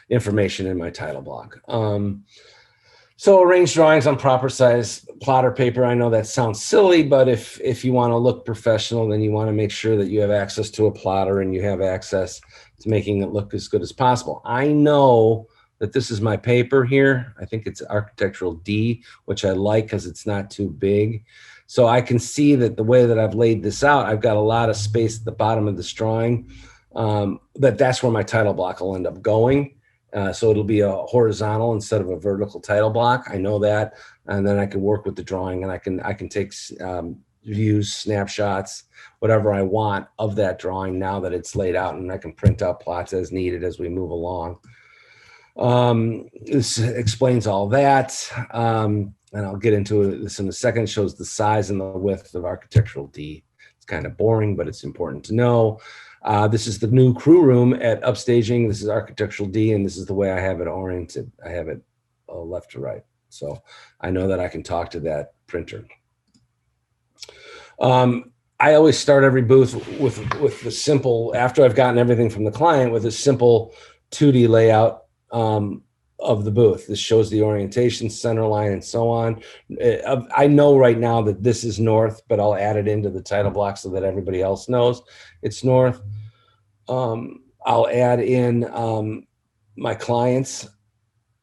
information in my title block. So arrange drawings on proper size plotter paper. I know that sounds silly, but if you want to look professional, then you want to make sure that you have access to a plotter and you have access to making it look as good as possible. I know that this is my paper here. I think it's Architectural D, which I like because it's not too big. So I can see that the way that I've laid this out, I've got a lot of space at the bottom of this drawing. That's where my title block will end up going. So it'll be a horizontal instead of a vertical title block. I know that, and then I can work with the drawing, and I can take views, snapshots, whatever I want of that drawing now that it's laid out, and I can print out plots as needed as we move along. This explains all that, and I'll get into this in a second. It shows the size and the width of Architectural D. It's kind of boring, but it's important to know. This is the new crew room at Upstaging. This is Architectural D, and this is the way I have it oriented. I have it left to right. So I know that I can talk to that printer. I always start every booth with the simple, after I've gotten everything from the client, with a simple 2D layout of the booth. This shows the orientation, center line, and so on. I know right now that this is north, but I'll add it into the title block so that everybody else knows it's north. I'll add in my client's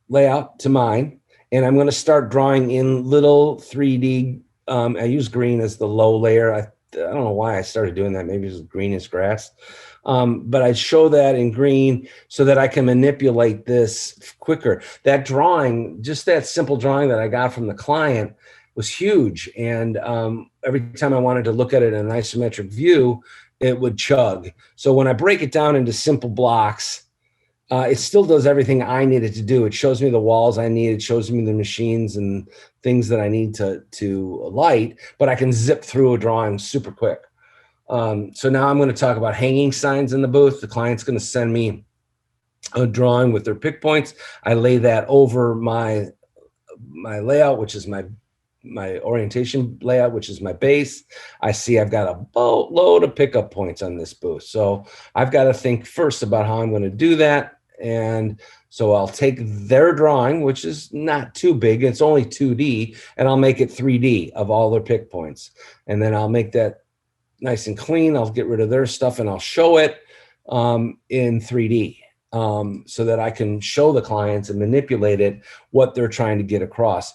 layout to mine, and I'm going to start drawing in little 3D. I use green as the low layer. I don't know why I started doing that. Maybe it's green as grass. But I show that in green so that I can manipulate this quicker. That drawing, just that simple drawing that I got from the client, was huge. And every time I wanted to look at it in an isometric view, it would chug. So when I break it down into simple blocks, it still does everything I needed to do. It shows me the walls I need. It shows me the machines and things that I need to light, but I can zip through a drawing super quick. So now I'm going to talk about hanging signs in the booth. The client's going to send me a drawing with their pick points. I lay that over my layout, which is my orientation layout, which is my base. I see I've got a boatload of pickup points on this booth. So I've got to think first about how I'm going to do that. And so I'll take their drawing, which is not too big. It's only 2D, and I'll make it 3D of all their pick points. And then I'll make that nice and clean. I'll get rid of their stuff and I'll show it in 3D so that I can show the clients and manipulate it, what they're trying to get across.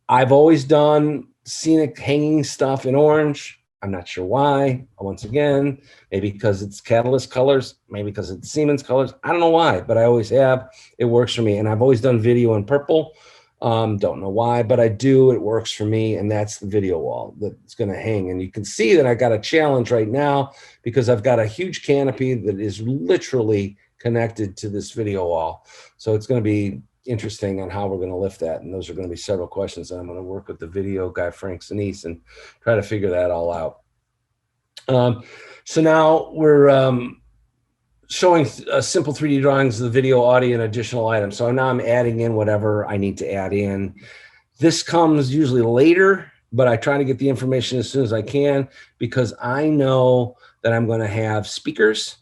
I've always done scenic hanging stuff in orange. I'm not sure why. Once again, maybe because it's Catalyst colors, maybe because it's Siemens colors. I don't know why, but I always have. It works for me. And I've always done video in purple. Don't know why, but I do. It works for me, and that's the video wall that's going to hang. And you can see that I got a challenge right now because I've got a huge canopy that is literally connected to this video wall. So it's going to be interesting on how we're going to lift that. And those are going to be several questions. And I'm going to work with the video guy, Frank Sinise, and try to figure that all out. So now we're showing simple 3D drawings of the video, audio, and additional items. So now I'm adding in whatever I need to add in. This comes usually later, but I try to get the information as soon as I can because I know that I'm going to have speakers.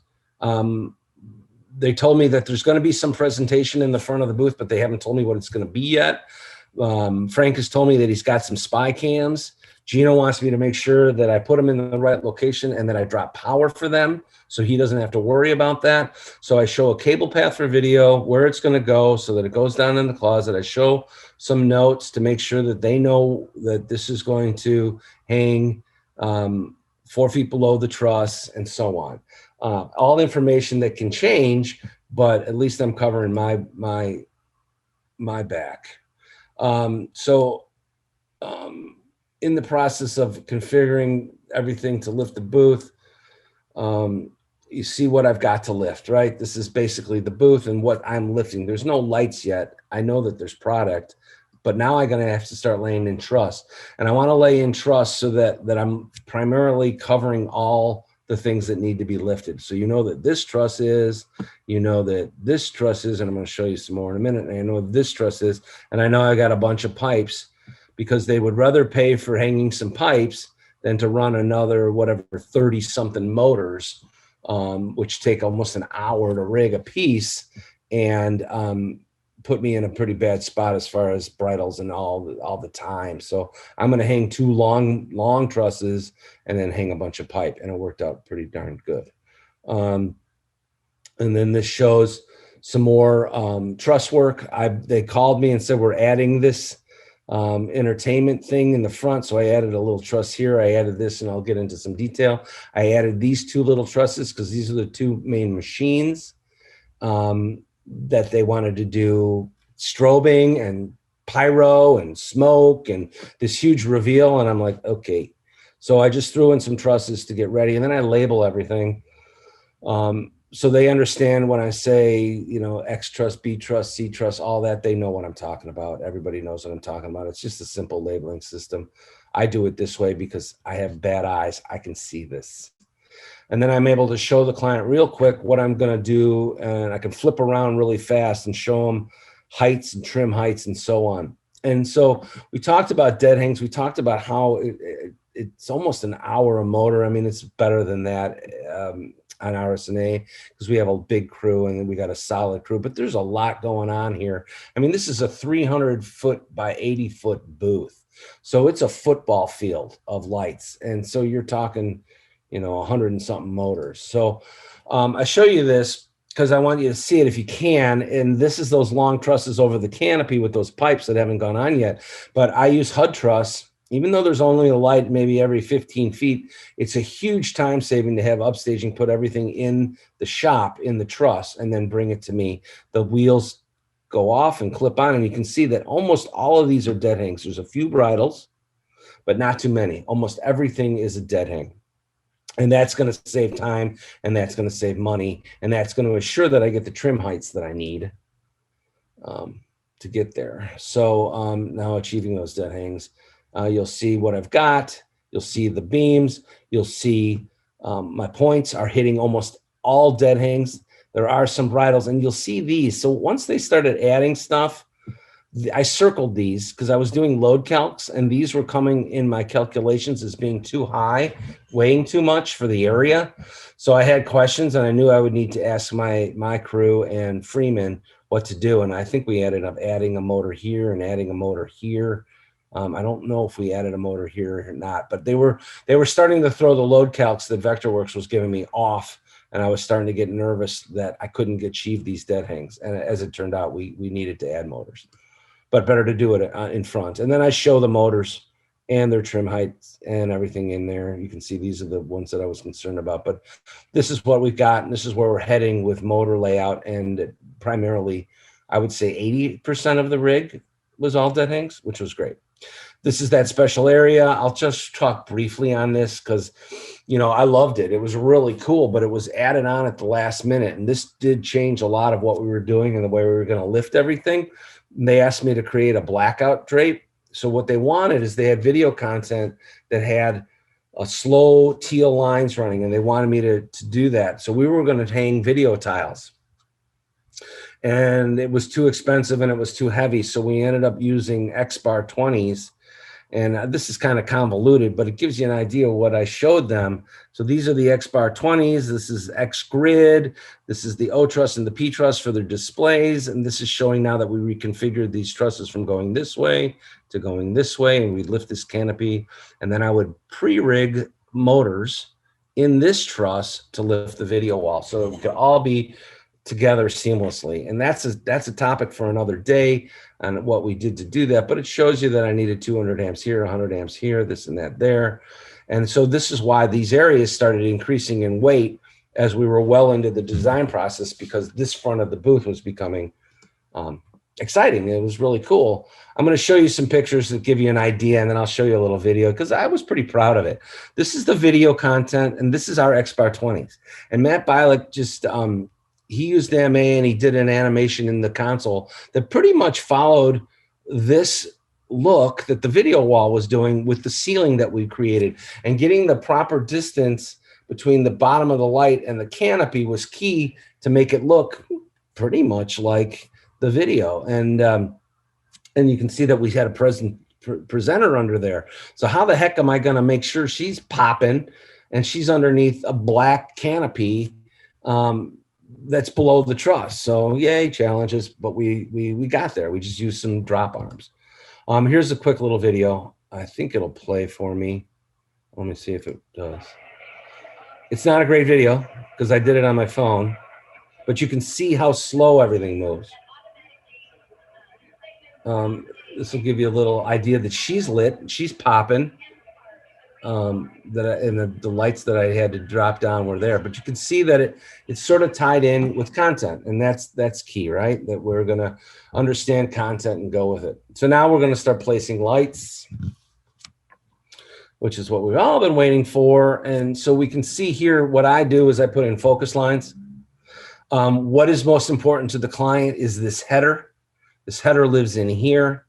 They told me that there's going to be some presentation in the front of the booth, but they haven't told me what it's going to be yet. Frank has told me that he's got some spy cams. Gino wants me to make sure that I put them in the right location and that I drop power for them so he doesn't have to worry about that. So I show a cable path for video, where it's going to go so that it goes down in the closet. I show some notes to make sure that they know that this is going to hang 4 feet below the truss and so on. All information that can change, but at least I'm covering my back. In the process of configuring everything to lift the booth, you see what I've got to lift, right? This is basically the booth and what I'm lifting. There's no lights yet. I know that there's product, but now I'm going to have to start laying in truss. And I want to lay in truss so that I'm primarily covering all the things that need to be lifted. So you know that this truss is, you know that this truss is, and I'm going to show you some more in a minute. And I know this truss is, and I know I got a bunch of pipes, because they would rather pay for hanging some pipes than to run another, whatever, 30 something motors, which take almost an hour to rig a piece, and put me in a pretty bad spot as far as bridles and all the time. So I'm going to hang 2 long trusses and then hang a bunch of pipe, and it worked out pretty darn good. And then this shows some more truss work. They called me and said, we're adding this entertainment thing in the front. So I added a little truss here. I added this, and I'll get into some detail. I added these 2 little trusses because these are the 2 main machines that they wanted to do strobing and pyro and smoke and this huge reveal. And I'm like, okay. So I just threw in some trusses to get ready, and then I label everything. So they understand when I say, you know, X truss, B truss, C truss, all that, they know what I'm talking about. Everybody knows what I'm talking about. It's just a simple labeling system. I do it this way because I have bad eyes. I can see this. And then I'm able to show the client real quick what I'm going to do. And I can flip around really fast and show them heights and trim heights and so on. And so we talked about dead hangs. We talked about how it's almost an hour a motor. I mean, it's better than that on RSNA because we have a big crew and then we got a solid crew, but there's a lot going on here. I mean, this is a 300-foot by 80-foot booth. So it's a football field of lights. And so you're talking, you know, 100 and something motors. So I show you this because I want you to see it if you can. And this is those long trusses over the canopy with those pipes that haven't gone on yet. But I use HUD truss. Even though there's only a light maybe every 15 feet, it's a huge time saving to have upstaging put everything in the shop, in the truss, and then bring it to me. The wheels go off and clip on, and you can see that almost all of these are dead hangs. There's a few bridles, but not too many. Almost everything is a dead hang. And that's going to save time, and that's going to save money, and that's going to assure that I get the trim heights that I need to get there. So now achieving those dead hangs. You'll see what I've got. You'll see the beams. You'll see my points are hitting almost all dead hangs. There are some bridles, and you'll see these. So once they started adding stuff, I circled these because I was doing load calcs, and these were coming in my calculations as being too high, weighing too much for the area. So I had questions, and I knew I would need to ask my crew and Freeman what to do. And I think we ended up adding a motor here and adding a motor here. I don't know if we added a motor here or not, but they were starting to throw the load calcs that Vectorworks was giving me off, and I was starting to get nervous that I couldn't achieve these dead hangs. And as it turned out, we needed to add motors, but better to do it in front. And then I show the motors and their trim heights and everything in there. You can see these are the ones that I was concerned about, but this is what we've got, and this is where we're heading with motor layout. And primarily, I would say 80% of the rig was all dead hangs, which was great. This is that special area. I'll just talk briefly on this because, you know, I loved it. It was really cool, but it was added on at the last minute. And this did change a lot of what we were doing and the way we were going to lift everything. And they asked me to create a blackout drape. So what they wanted is they had video content that had a slow teal lines running, and they wanted me to do that. So we were going to hang video tiles. And it was too expensive and it was too heavy. So we ended up using X-Bar 20s. And this is kind of convoluted, but it gives you an idea of what I showed them. So these are the X-Bar 20s. This is X-Grid. This is the O-Truss and the P-Truss for their displays. And this is showing now that we reconfigured these trusses from going this way to going this way. And we lift this canopy. And then I would pre-rig motors in this truss to lift the video wall. So it could all be together seamlessly. And that's a topic for another day on what we did to do that. But it shows you that I needed 200 amps here, 100 amps here, this and that there. And so this is why these areas started increasing in weight as we were well into the design process, because this front of the booth was becoming exciting. It was really cool. I'm going to show you some pictures that give you an idea, and then I'll show you a little video because I was pretty proud of it. This is the video content, and this is our X-Bar 20s. And Matt Bialik just he used MA and he did an animation in the console that pretty much followed this look that the video wall was doing with the ceiling that we created, and getting the proper distance between the bottom of the light and the canopy was key to make it look pretty much like the video. And you can see that we had a presenter under there. So how the heck am I going to make sure she's popping and she's underneath a black canopy that's below the truss? So yay, challenges, but we got there. We just used some drop arms. Here's a quick little video. I think it'll play for me. Let me see if it does. It's not a great video because I did it on my phone, but you can see how slow everything moves. This will give you a little idea that she's lit, she's popping. The lights that I had to drop down were there, but you can see that it's sort of tied in with content, and that's key, right? That we're gonna understand content and go with it. So now we're gonna start placing lights, which is what we've all been waiting for. And so we can see here what I do is I put in focus lines. What is most important to the client is this header. This header lives in here.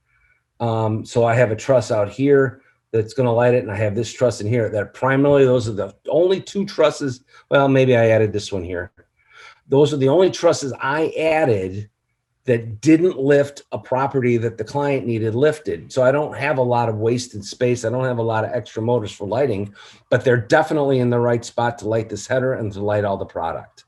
So I have a truss out here that's going to light it, and I have this truss in here. That primarily, those are the only two trusses. Well, maybe I added this one here. Those are the only trusses I added that didn't lift a property that the client needed lifted. So I don't have a lot of wasted space. I don't have a lot of extra motors for lighting, but they're definitely in the right spot to light this header and to light all the product.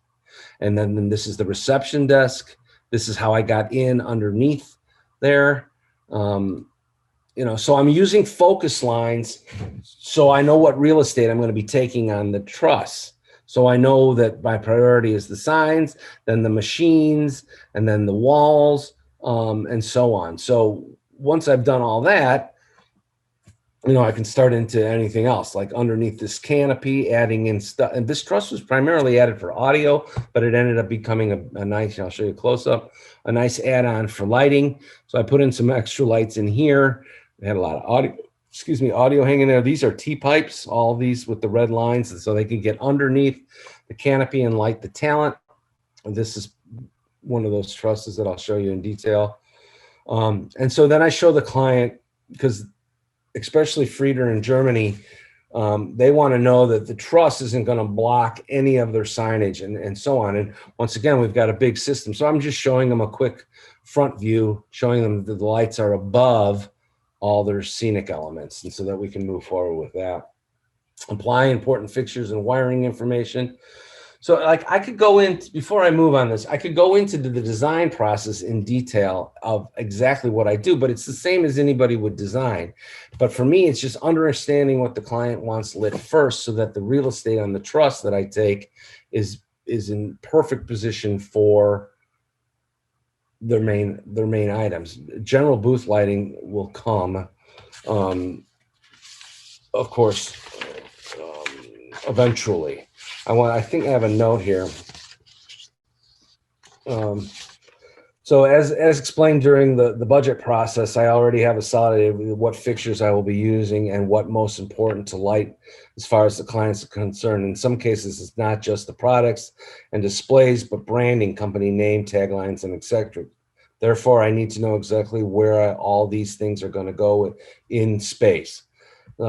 And then this is the reception desk. This is how I got in underneath there. So I'm using focus lines so I know what real estate I'm going to be taking on the truss. So I know that my priority is the signs, then the machines, and then the walls, and so on. So once I've done all that, I can start into anything else, like underneath this canopy, adding in stuff. And this truss was primarily added for audio, but it ended up becoming a nice, I'll show you a close up, a nice add-on for lighting. So I put in some extra lights in here. I had a lot of audio hanging there. These are T-pipes, all these with the red lines, and so they can get underneath the canopy and light the talent. And this is one of those trusses that I'll show you in detail. And so then I show the client, because especially Frieder in Germany, they want to know that the truss isn't going to block any of their signage and so on. And once again, we've got a big system. So I'm just showing them a quick front view, showing them that the lights are above all their scenic elements, and so that we can move forward with that. Apply important fixtures and wiring information. So like I could go into, before I move on this, I could go into the design process in detail of exactly what I do, but it's the same as anybody would design. But for me, it's just understanding what the client wants lit first, so that the real estate on the truss that I take is in perfect position for their main items. General booth lighting will come, of course, eventually. I think I have a note here. So as explained during the budget process, I already have a solid idea of what fixtures I will be using and what most important to light as far as the clients are concerned. In some cases, it's not just the products and displays, but branding, company name, taglines, and etc. Therefore, I need to know exactly where all these things are going to go in space.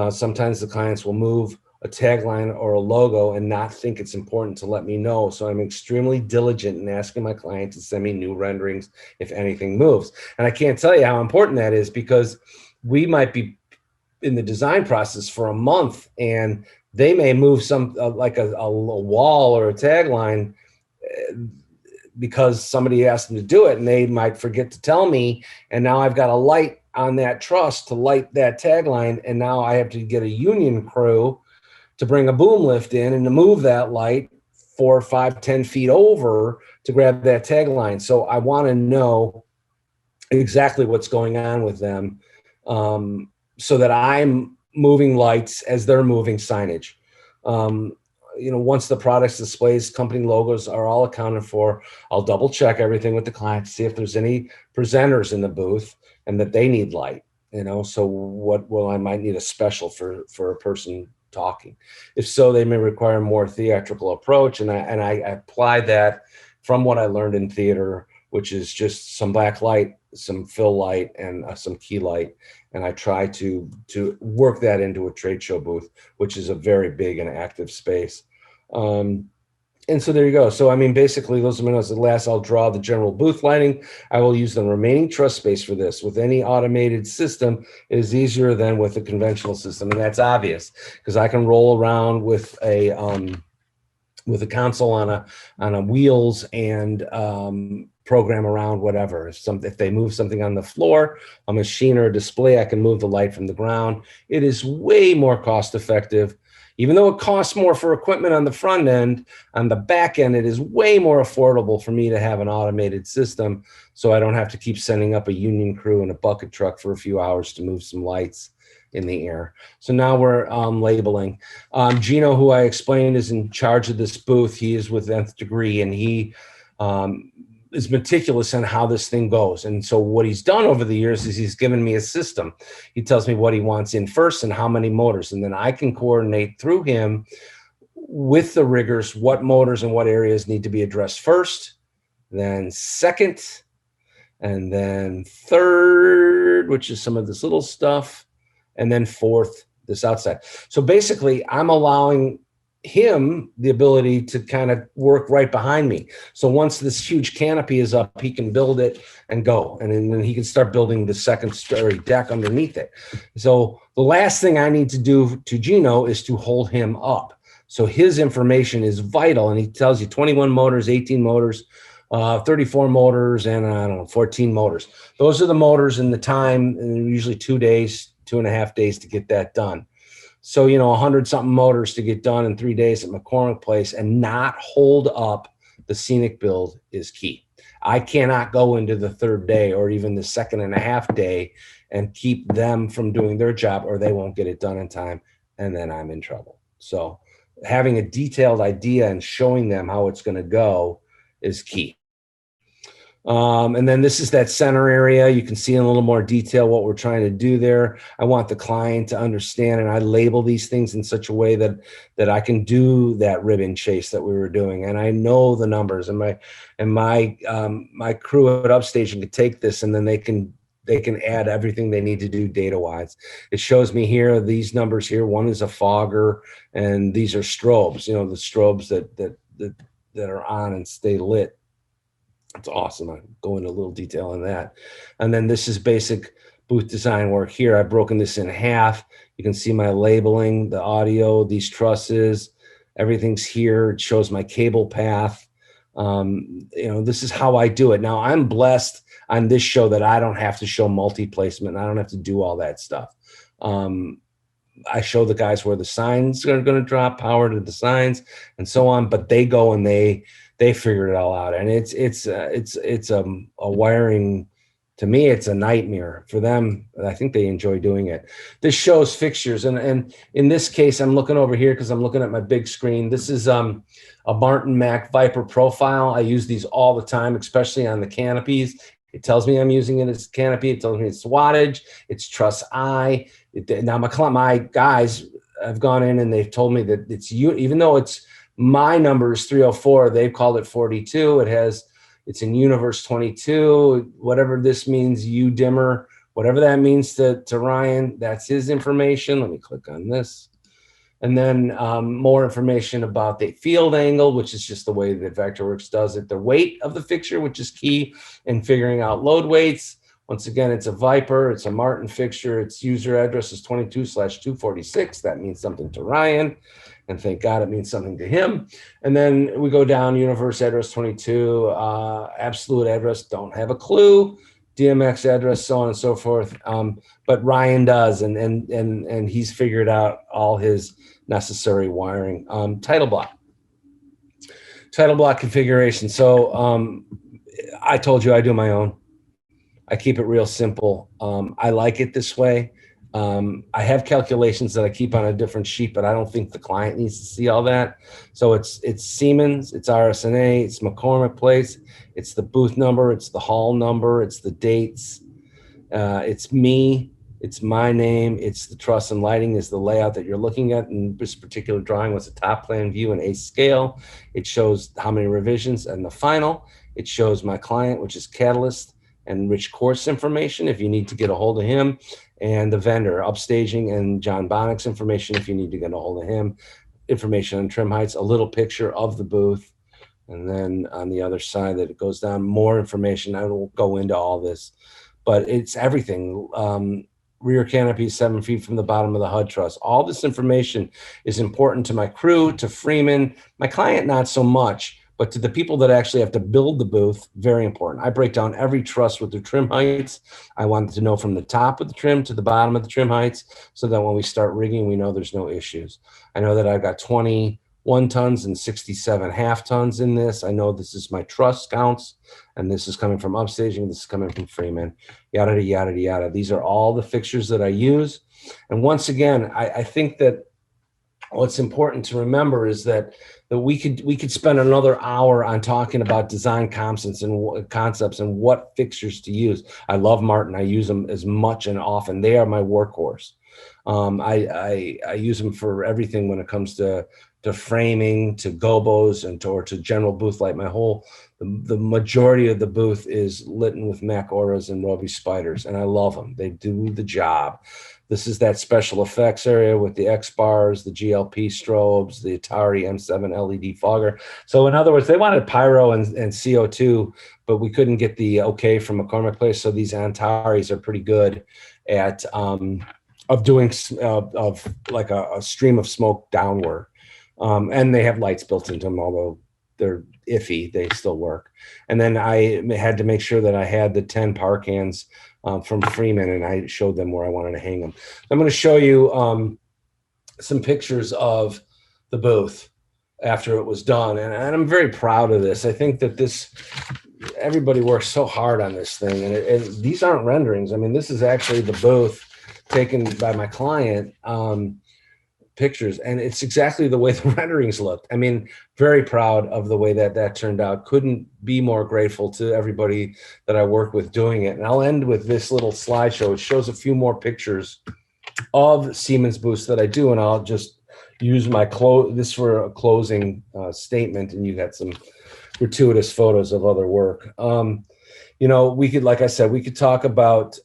Sometimes the clients will move a tagline or a logo and not think it's important to let me know. So I'm extremely diligent in asking my client to send me new renderings if anything moves. And I can't tell you how important that is, because we might be in the design process for a month and they may move some like a wall or a tagline because somebody asked them to do it, and they might forget to tell me. And now I've got a light on that truss to light that tagline. And now I have to get a union crew to bring a boom lift in and to move that light 4, 5, 10 feet over to grab that tagline. So I want to know exactly what's going on with them, so that I'm moving lights as they're moving signage. Once the products, displays, company logos are all accounted for, I'll double check everything with the client to see if there's any presenters in the booth and that they need light. So I might need a special for a person talking. If so, they may require a more theatrical approach, and I apply that from what I learned in theater, which is just some black light some fill light and some key light, and I try to work that into a trade show booth, which is a very big and active space. And so there you go. So, I mean, basically, those are my notes. At last, I'll draw the general booth lighting. I will use the remaining truss space for this. With any automated system, it is easier than with a conventional system, and that's obvious because I can roll around with a console on a wheels and program around whatever. If they move something on the floor, a machine or a display, I can move the light from the ground. It is way more cost effective. Even though it costs more for equipment on the front end, on the back end, it is way more affordable for me to have an automated system, so I don't have to keep sending up a union crew in a bucket truck for a few hours to move some lights in the air. So now we're labeling. Gino, who I explained is in charge of this booth. He is with Nth Degree, and he is meticulous on how this thing goes. And so what he's done over the years is he's given me a system. He tells me what he wants in first and how many motors, and then I can coordinate through him with the riggers what motors and what areas need to be addressed first, then second, and then third, which is some of this little stuff, and then fourth, this outside. So basically, I'm allowing him the ability to kind of work right behind me. So once this huge canopy is up, he can build it and go. And then he can start building the second story deck underneath it. So the last thing I need to do to Gino is to hold him up. So his information is vital. And he tells you 21 motors, 18 motors, 34 motors, and I don't know, 14 motors. Those are the motors in the time, and usually 2 days, 2.5 days to get that done. So, 100 something motors to get done in 3 days at McCormick Place and not hold up the scenic build is key. I cannot go into the third day or even the 2.5 day and keep them from doing their job, or they won't get it done in time, and then I'm in trouble. So having a detailed idea and showing them how it's going to go is key. And then this is that center area. You can see in a little more detail what we're trying to do there. I want the client to understand, and I label these things in such a way that I can do that ribbon chase that we were doing. And I know the numbers, and my crew at Upstation can take this, and then they can add everything they need to do data-wise. It shows me here, these numbers here, one is a fogger, and these are strobes, the strobes that are on and stay lit. It's awesome. I go into a little detail on that. And then this is basic booth design work here. I've broken this in half. You can see my labeling, the audio, these trusses, everything's here. It shows my cable path. This is how I do it. Now, I'm blessed on this show that I don't have to show multi-placement. I don't have to do all that stuff. I show the guys where the signs are going to drop, power to the signs, and so on. But they go and they figured it all out, and it's a wiring. To me, it's a nightmare. For them, I think they enjoy doing it. This shows fixtures, and in this case, I'm looking over here because I'm looking at my big screen. This is a Martin Mac Viper profile. I use these all the time, especially on the canopies. It tells me I'm using it as a canopy. It tells me it's wattage. It's truss I. Now my guys have gone in and they've told me that it's even though it's my number is 304, they've called it 42. It's in universe 22, whatever this means, U dimmer, whatever that means to Ryan, that's his information. Let me click on this. And then more information about the field angle, which is just the way that Vectorworks does it. The weight of the fixture, which is key in figuring out load weights. Once again, it's a Viper. It's a Martin fixture. Its user address is 22/246. That means something to Ryan. And thank God it means something to him. And then we go down, universe address 22, absolute address, don't have a clue, DMX address, so on and so forth. But Ryan does, and he's figured out all his necessary wiring. Title block configuration. So I told you I do my own. I keep it real simple. I like it this way. I have calculations that I keep on a different sheet, but I don't think the client needs to see all that. So it's Siemens, it's RSNA, it's McCormick Place, it's the booth number, it's the hall number, it's the dates, it's me, it's my name, it's the truss and lighting is the layout that you're looking at. And this particular drawing was a top plan view in A scale. It shows how many revisions, and the final, it shows my client, which is Catalyst, and Rich Course information if you need to get a hold of him, and the vendor, Upstaging, and John Bonnick's information if you need to get a hold of him, information on trim heights, a little picture of the booth. And then on the other side that it goes down, more information. I will go into all this, but it's everything. Rear canopy 7 feet from the bottom of the HUD truss. All this information is important to my crew, to Freeman, my client, not so much, but to the people that actually have to build the booth, very important. I break down every truss with the trim heights. I want to know from the top of the trim to the bottom of the trim heights, so that when we start rigging, we know there's no issues. I know that I've got 21 tons and 67 half tons in this. I know this is my truss counts, and this is coming from Upstaging, this is coming from Freeman, yada, yada, yada. These are all the fixtures that I use. And once again, I think that what's important to remember is that we could spend another hour on talking about design concepts and what fixtures to use. I love Martin. I use them as much and often. They are my workhorse. I use them for everything when it comes to framing, to gobos, and or to general booth light. The majority of the booth is lit with Mac Auras and Rovi Spiders, and I love them. They do the job. This is that special effects area with the X bars, the GLP strobes, the Atari M7 LED fogger. So in other words, they wanted pyro and CO2, but we couldn't get the okay from McCormick Place. So these Antares are pretty good at of doing of like a stream of smoke downward. And they have lights built into them, although they're iffy, they still work. And then I had to make sure that I had the 10 power cans from Freeman, and I showed them where I wanted to hang them. I'm going to show you some pictures of the booth after it was done. And I'm very proud of this. I think that everybody works so hard on this thing. And these aren't renderings. I mean, this is actually the booth taken by my client, pictures, and it's exactly the way the renderings looked. I mean, very proud of the way that turned out. Couldn't be more grateful to everybody that I worked with doing it. And I'll end with this little slideshow. It shows a few more pictures of Siemens booths that I do, and I'll just use my this for a closing statement, and you got some gratuitous photos of other work. We could, like I said, we could talk about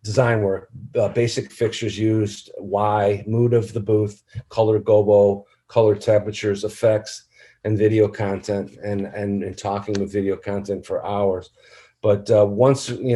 design work, basic fixtures used, why, mood of the booth, color gobo, color temperatures, effects, and video content, and talking with video content for hours. But once we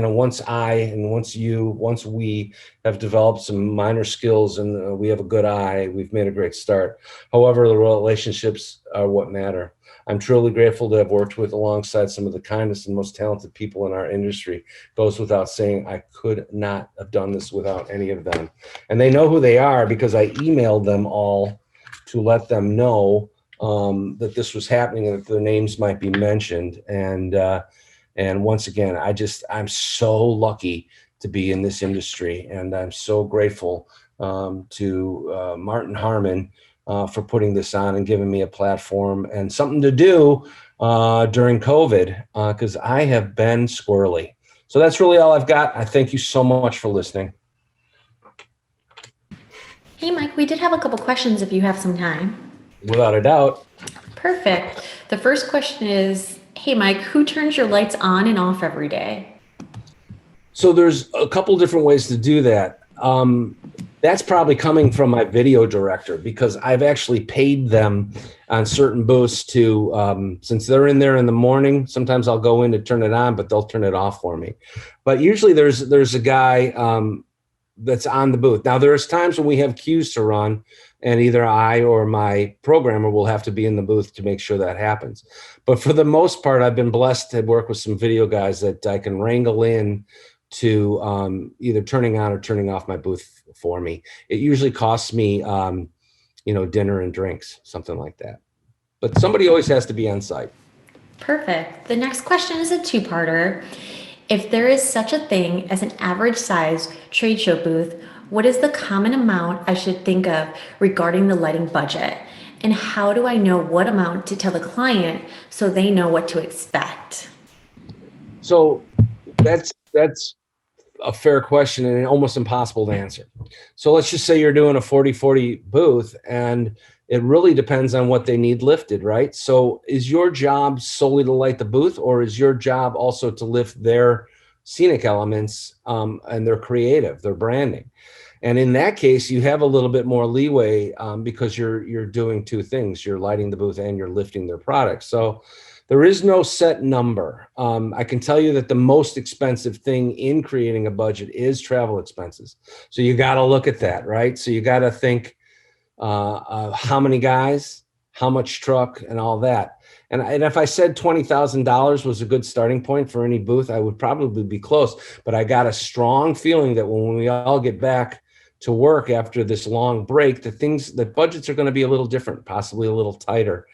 have developed some minor skills and we have a good eye, we've made a great start. However, the relationships are what matter. I'm truly grateful to have worked with alongside some of the kindest and most talented people in our industry. Goes without saying, I could not have done this without any of them. And they know who they are because I emailed them all to let them know that this was happening and that their names might be mentioned. And once again, I'm so lucky to be in this industry, and I'm so grateful to Martin Harmon for putting this on and giving me a platform and something to do during COVID, because I have been squirrely. So that's really all I've got. I thank you so much for listening. Hey, Mike, we did have a couple questions if you have some time. Without a doubt. Perfect. The first question is, hey, Mike, who turns your lights on and off every day? So there's a couple different ways to do that. That's probably coming from my video director, because I've actually paid them on certain booths to, since they're in there in the morning, sometimes I'll go in to turn it on, but they'll turn it off for me. But usually there's a guy that's on the booth. Now there's times when we have queues to run, and either I or my programmer will have to be in the booth to make sure that happens. But for the most part, I've been blessed to work with some video guys that I can wrangle in to either turning on or turning off my booth for me. It usually costs me, dinner and drinks, something like that. But somebody always has to be on site. Perfect. The next question is a two-parter. If there is such a thing as an average size trade show booth, what is the common amount I should think of regarding the lighting budget? And how do I know what amount to tell the client so they know what to expect? So that's a fair question and almost impossible to answer. So let's just say you're doing a 40-40 booth, and it really depends on what they need lifted, right? So is your job solely to light the booth, or is your job also to lift their scenic elements, and they're creative, they're branding. And in that case, you have a little bit more leeway, because you're doing two things. You're lighting the booth and you're lifting their products. So there is no set number. I can tell you that the most expensive thing in creating a budget is travel expenses. So you got to look at that, right? So you got to think, how many guys, how much truck, and all that. And if I said $20,000 was a good starting point for any booth, I would probably be close. But I got a strong feeling that when we all get back to work after this long break, the budgets are going to be a little different, possibly a little tighter.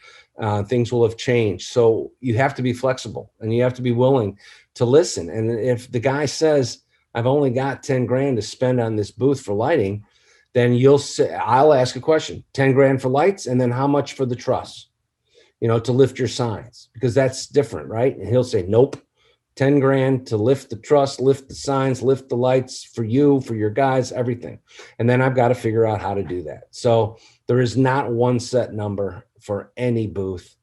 Things will have changed. So you have to be flexible and you have to be willing to listen. And if the guy says, I've only got 10 grand to spend on this booth for lighting, then I'll ask a question, 10 grand for lights. And then how much for the truss, to lift your signs, because that's different, right? And he'll say, nope, 10 grand to lift the truss, lift the signs, lift the lights for you, for your guys, everything. And then I've got to figure out how to do that. So there is not one set number for any booth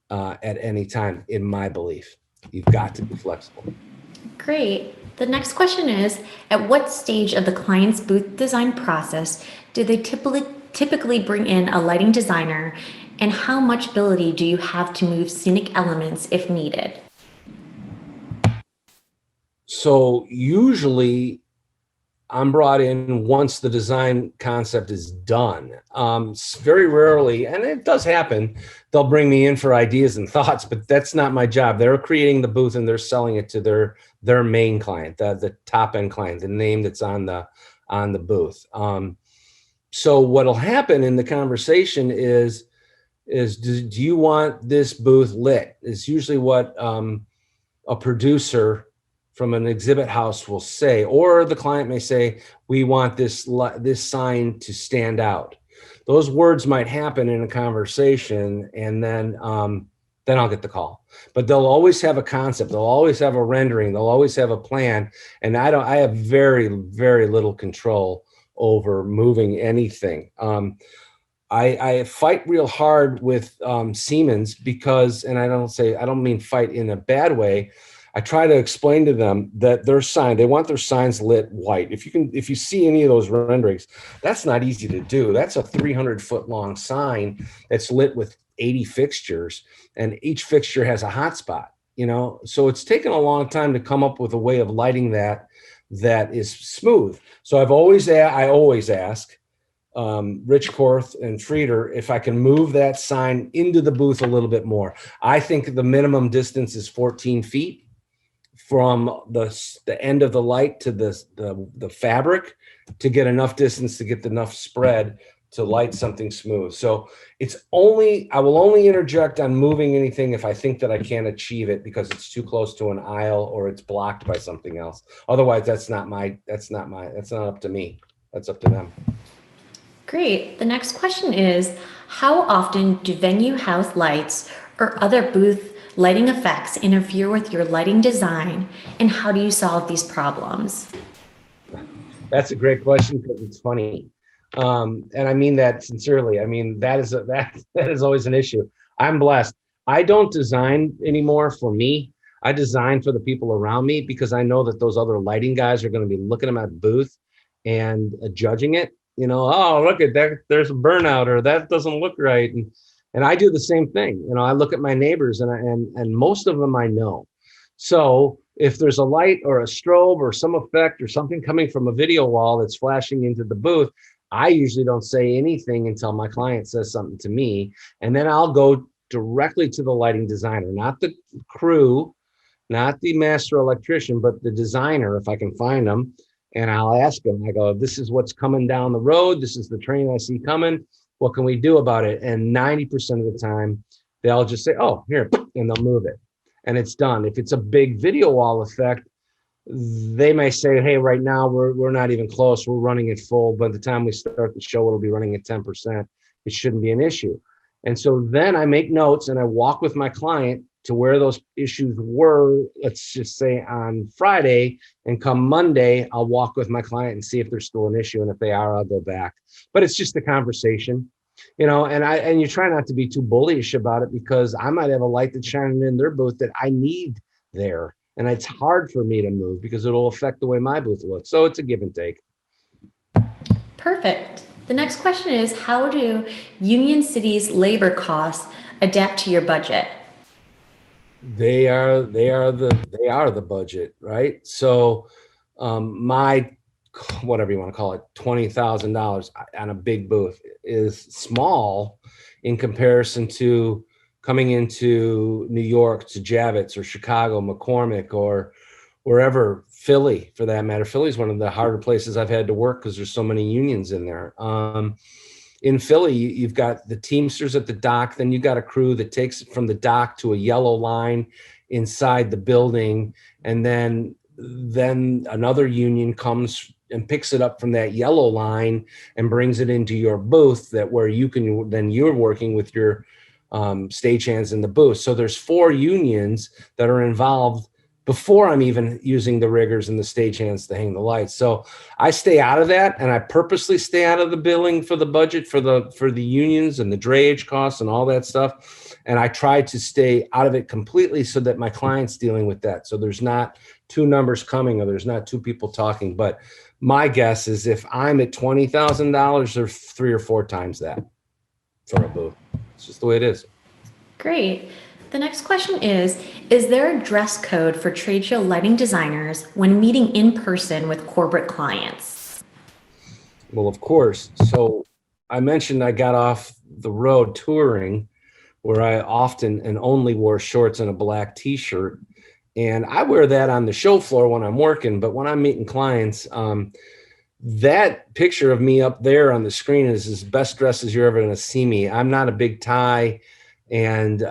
at any time, in my belief. You've got to be flexible. Great. The next question is, at what stage of the client's booth design process do they typically bring in a lighting designer, and how much ability do you have to move scenic elements if needed? So usually I'm brought in once the design concept is done. Very rarely, and it does happen, they'll bring me in for ideas and thoughts, but that's not my job. They're creating the booth and they're selling it to their main client, the top end client, the name that's on the booth. So what'll happen in the conversation is do you want this booth lit? Is usually what a producer from an exhibit house will say, or the client may say, we want this sign to stand out. Those words might happen in a conversation, and then I'll get the call. But they'll always have a concept. They'll always have a rendering. They'll always have a plan. And I have very, very little control over moving anything. I fight real hard with Siemens because, and I don't mean fight in a bad way. I try to explain to them that they want their signs lit white. If you see any of those renderings, that's not easy to do. That's a 300-foot long sign that's lit with 80 fixtures, and each fixture has a hotspot, so it's taken a long time to come up with a way of lighting that is smooth. So I always ask Rich Korth and Frieder if I can move that sign into the booth a little bit more. I think the minimum distance is 14 feet from the end of the light to the fabric to get enough distance to get enough spread to light something smooth. So I will only interject on moving anything if I think that I can't achieve it because it's too close to an aisle or it's blocked by something else. Otherwise, that's not up to me. That's up to them. Great. The next question is, how often do venue house lights or other booth lighting effects interfere with your lighting design, and how do you solve these problems? That's a great question because it's funny. And I mean that sincerely. I mean, that is always an issue. I'm blessed. I don't design anymore for me. I design for the people around me because I know that those other lighting guys are going to be looking at my booth and judging it. Oh, look at that, there's a burnout, or that doesn't look right. And I do the same thing. I look at my neighbors and most of them I know. So if there's a light or a strobe or some effect or something coming from a video wall that's flashing into the booth, I usually don't say anything until my client says something to me. And then I'll go directly to the lighting designer, not the crew, not the master electrician, but the designer, if I can find them. And I'll ask them, I go, this is what's coming down the road. This is the train I see coming. What can we do about it? And 90% of the time, they'll just say, oh, here, and they'll move it. And it's done. If it's a big video wall effect, they may say, hey, right now, we're not even close. We're running it full. By the time we start the show, it'll be running at 10%. It shouldn't be an issue. And so then I make notes and I walk with my client to where those issues were, let's just say on Friday, and come Monday, I'll walk with my client and see if there's still an issue. And if they are, I'll go back. But it's just a conversation, and you try not to be too bullish about it because I might have a light that's shining in their booth that I need there. and it's hard for me to move because it'll affect the way my booth looks. So it's a give and take. Perfect. The next question is, how do Union City's labor costs adapt to your budget? They are the budget, right? So my, whatever you want to call it, $20,000 on a big booth is small in comparison to coming into New York to Javits or Chicago, McCormick, or wherever, Philly for that matter. Philly's one of the harder places I've had to work because there's so many unions in there. In Philly, you've got the Teamsters at the dock, then you've got a crew that takes it from the dock to a yellow line inside the building, and then another union comes and picks it up from that yellow line and brings it into your booth, that where you can, then you're working with your stagehands in the booth. So there's 4 unions that are involved before I'm even using the riggers and the stagehands to hang the lights. So I stay out of that, and I purposely stay out of the billing for the budget for the unions and the drayage costs and all that stuff. And I try to stay out of it completely so that my client's dealing with that. So there's not 2 numbers coming, or there's not 2 people talking. But my guess is if I'm at $20,000, there's 3 or 4 times that for a booth. It's just the way it is. Great. The next question is there a dress code for trade show lighting designers when meeting in person with corporate clients? Well, of course. So I mentioned I got off the road touring, where I often and only wore shorts and a black t-shirt. And I wear that on the show floor when I'm working, but when I'm meeting clients, that picture of me up there on the screen is as best dressed as you're ever going to see me. I'm not a big tie and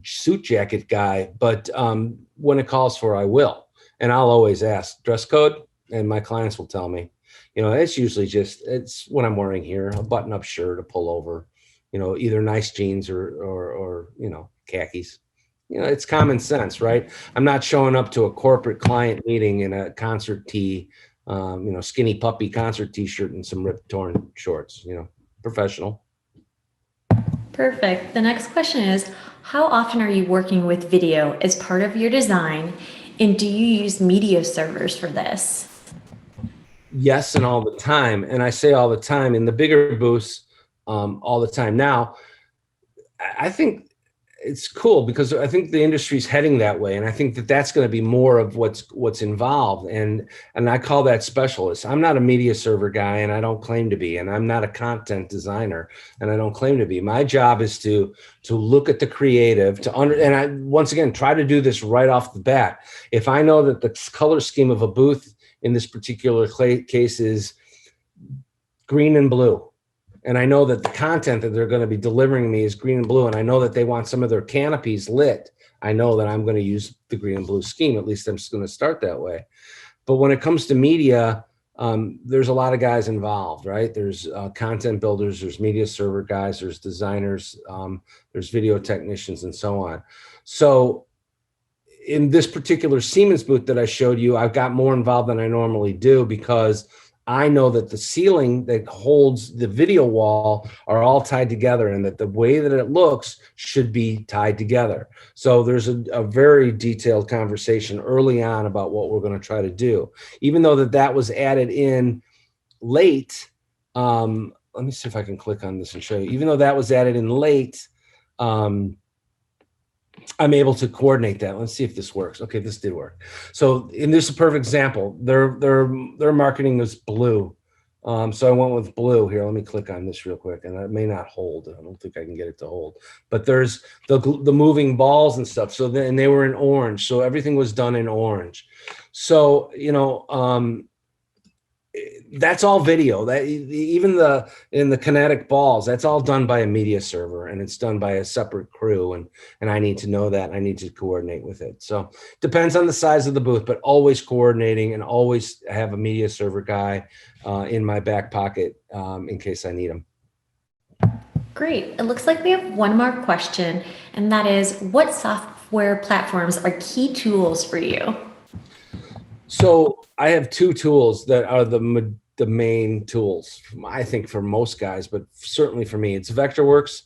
suit jacket guy, but when it calls for, I will. And I'll always ask dress code, and my clients will tell me. It's usually it's what I'm wearing here, a button-up shirt, a pullover, either nice jeans or khakis. It's common sense, right? I'm not showing up to a corporate client meeting in a concert tee, skinny puppy concert t-shirt and some ripped torn shorts, professional. Perfect. The next question is, how often are you working with video as part of your design, and do you use media servers for this? Yes, and all the time. And I say all the time in the bigger booths, all the time. Now, I think it's cool because I think the industry's heading that way, and I think that that's going to be more of what's involved. And I call that specialist. I'm not a media server guy, and I don't claim to be. And I'm not a content designer, and I don't claim to be. My job is to look at the creative, and I once again try to do this right off the bat. If I know that the color scheme of a booth in this particular case is green and blue, and I know that the content that they're going to be delivering me is green and blue, and I know that they want some of their canopies lit, I know that I'm going to use the green and blue scheme. At least I'm just going to start that way. But when it comes to media, there's a lot of guys involved, right? There's content builders, there's media server guys, there's designers, there's video technicians, and so on. So in this particular Siemens booth that I showed you, I've got more involved than I normally do because I know that the ceiling that holds the video wall are all tied together, and that the way that it looks should be tied together. So there's a very detailed conversation early on about what we're going to try to do. Even though that was added in late, let me see if I can click on this and show you. Even though that was added in late, I'm able to coordinate that. Let's see if this works. Okay, this did work. So, and this is a perfect example. Their marketing is blue. So I went with blue here. Let me click on this real quick, and it may not hold. I don't think I can get it to hold. But there's the moving balls and stuff. So then they were in orange. So everything was done in orange. So that's all video. That even in the kinetic balls, that's all done by a media server, and it's done by a separate crew. And I need to know that. I need to coordinate with it. So depends on the size of the booth, but always coordinating, and always have a media server guy in my back pocket in case I need him. Great. It looks like we have one more question, and that is, what software platforms are key tools for you? So I have 2 tools that are the main tools, I think, for most guys, but certainly for me. It's Vectorworks,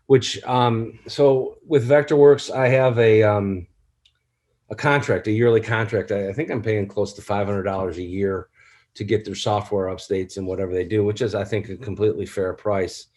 which so with Vectorworks, I have a contract, a yearly contract. I think I'm paying close to $500 a year to get their software updates and whatever they do, which is, I think, a completely fair price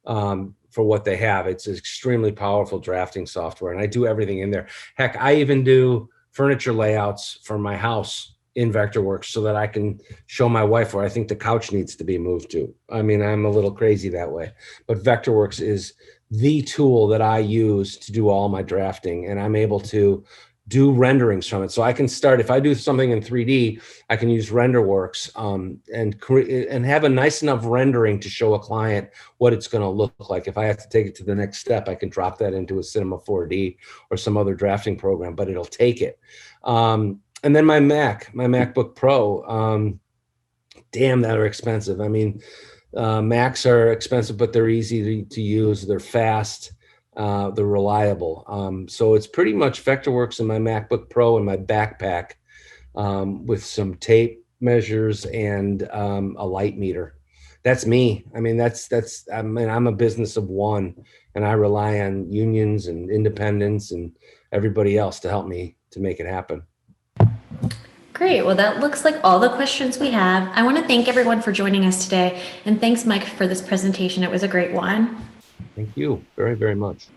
for what they have. It's extremely powerful drafting software, and I do everything in there. Heck, I even do furniture layouts for my house in Vectorworks so that I can show my wife where I think the couch needs to be moved to. I mean, I'm a little crazy that way, but Vectorworks is the tool that I use to do all my drafting, and I'm able to do renderings from it. So I can start, if I do something in 3D, I can use RenderWorks and have a nice enough rendering to show a client what it's going to look like. If I have to take it to the next step, I can drop that into a Cinema 4D or some other drafting program, but it'll take it. And then my MacBook Pro, damn, that are expensive. I mean, Macs are expensive, but they're easy to use. They're fast. They're reliable. So it's pretty much Vectorworks and my MacBook Pro and my backpack with some tape measures and a light meter. That's me. I mean, I'm a business of one, and I rely on unions and independents and everybody else to help me to make it happen. Great. Well, that looks like all the questions we have. I want to thank everyone for joining us today. And thanks, Mike, for this presentation. It was a great one. Thank you very, very much.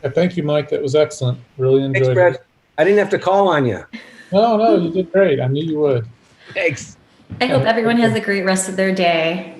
Yeah, thank you, Mike. That was excellent. Really enjoyed Thanks, Brad. it. I didn't have to call on you. No, you did great. I knew you would. Thanks. I hope everyone has a great rest of their day.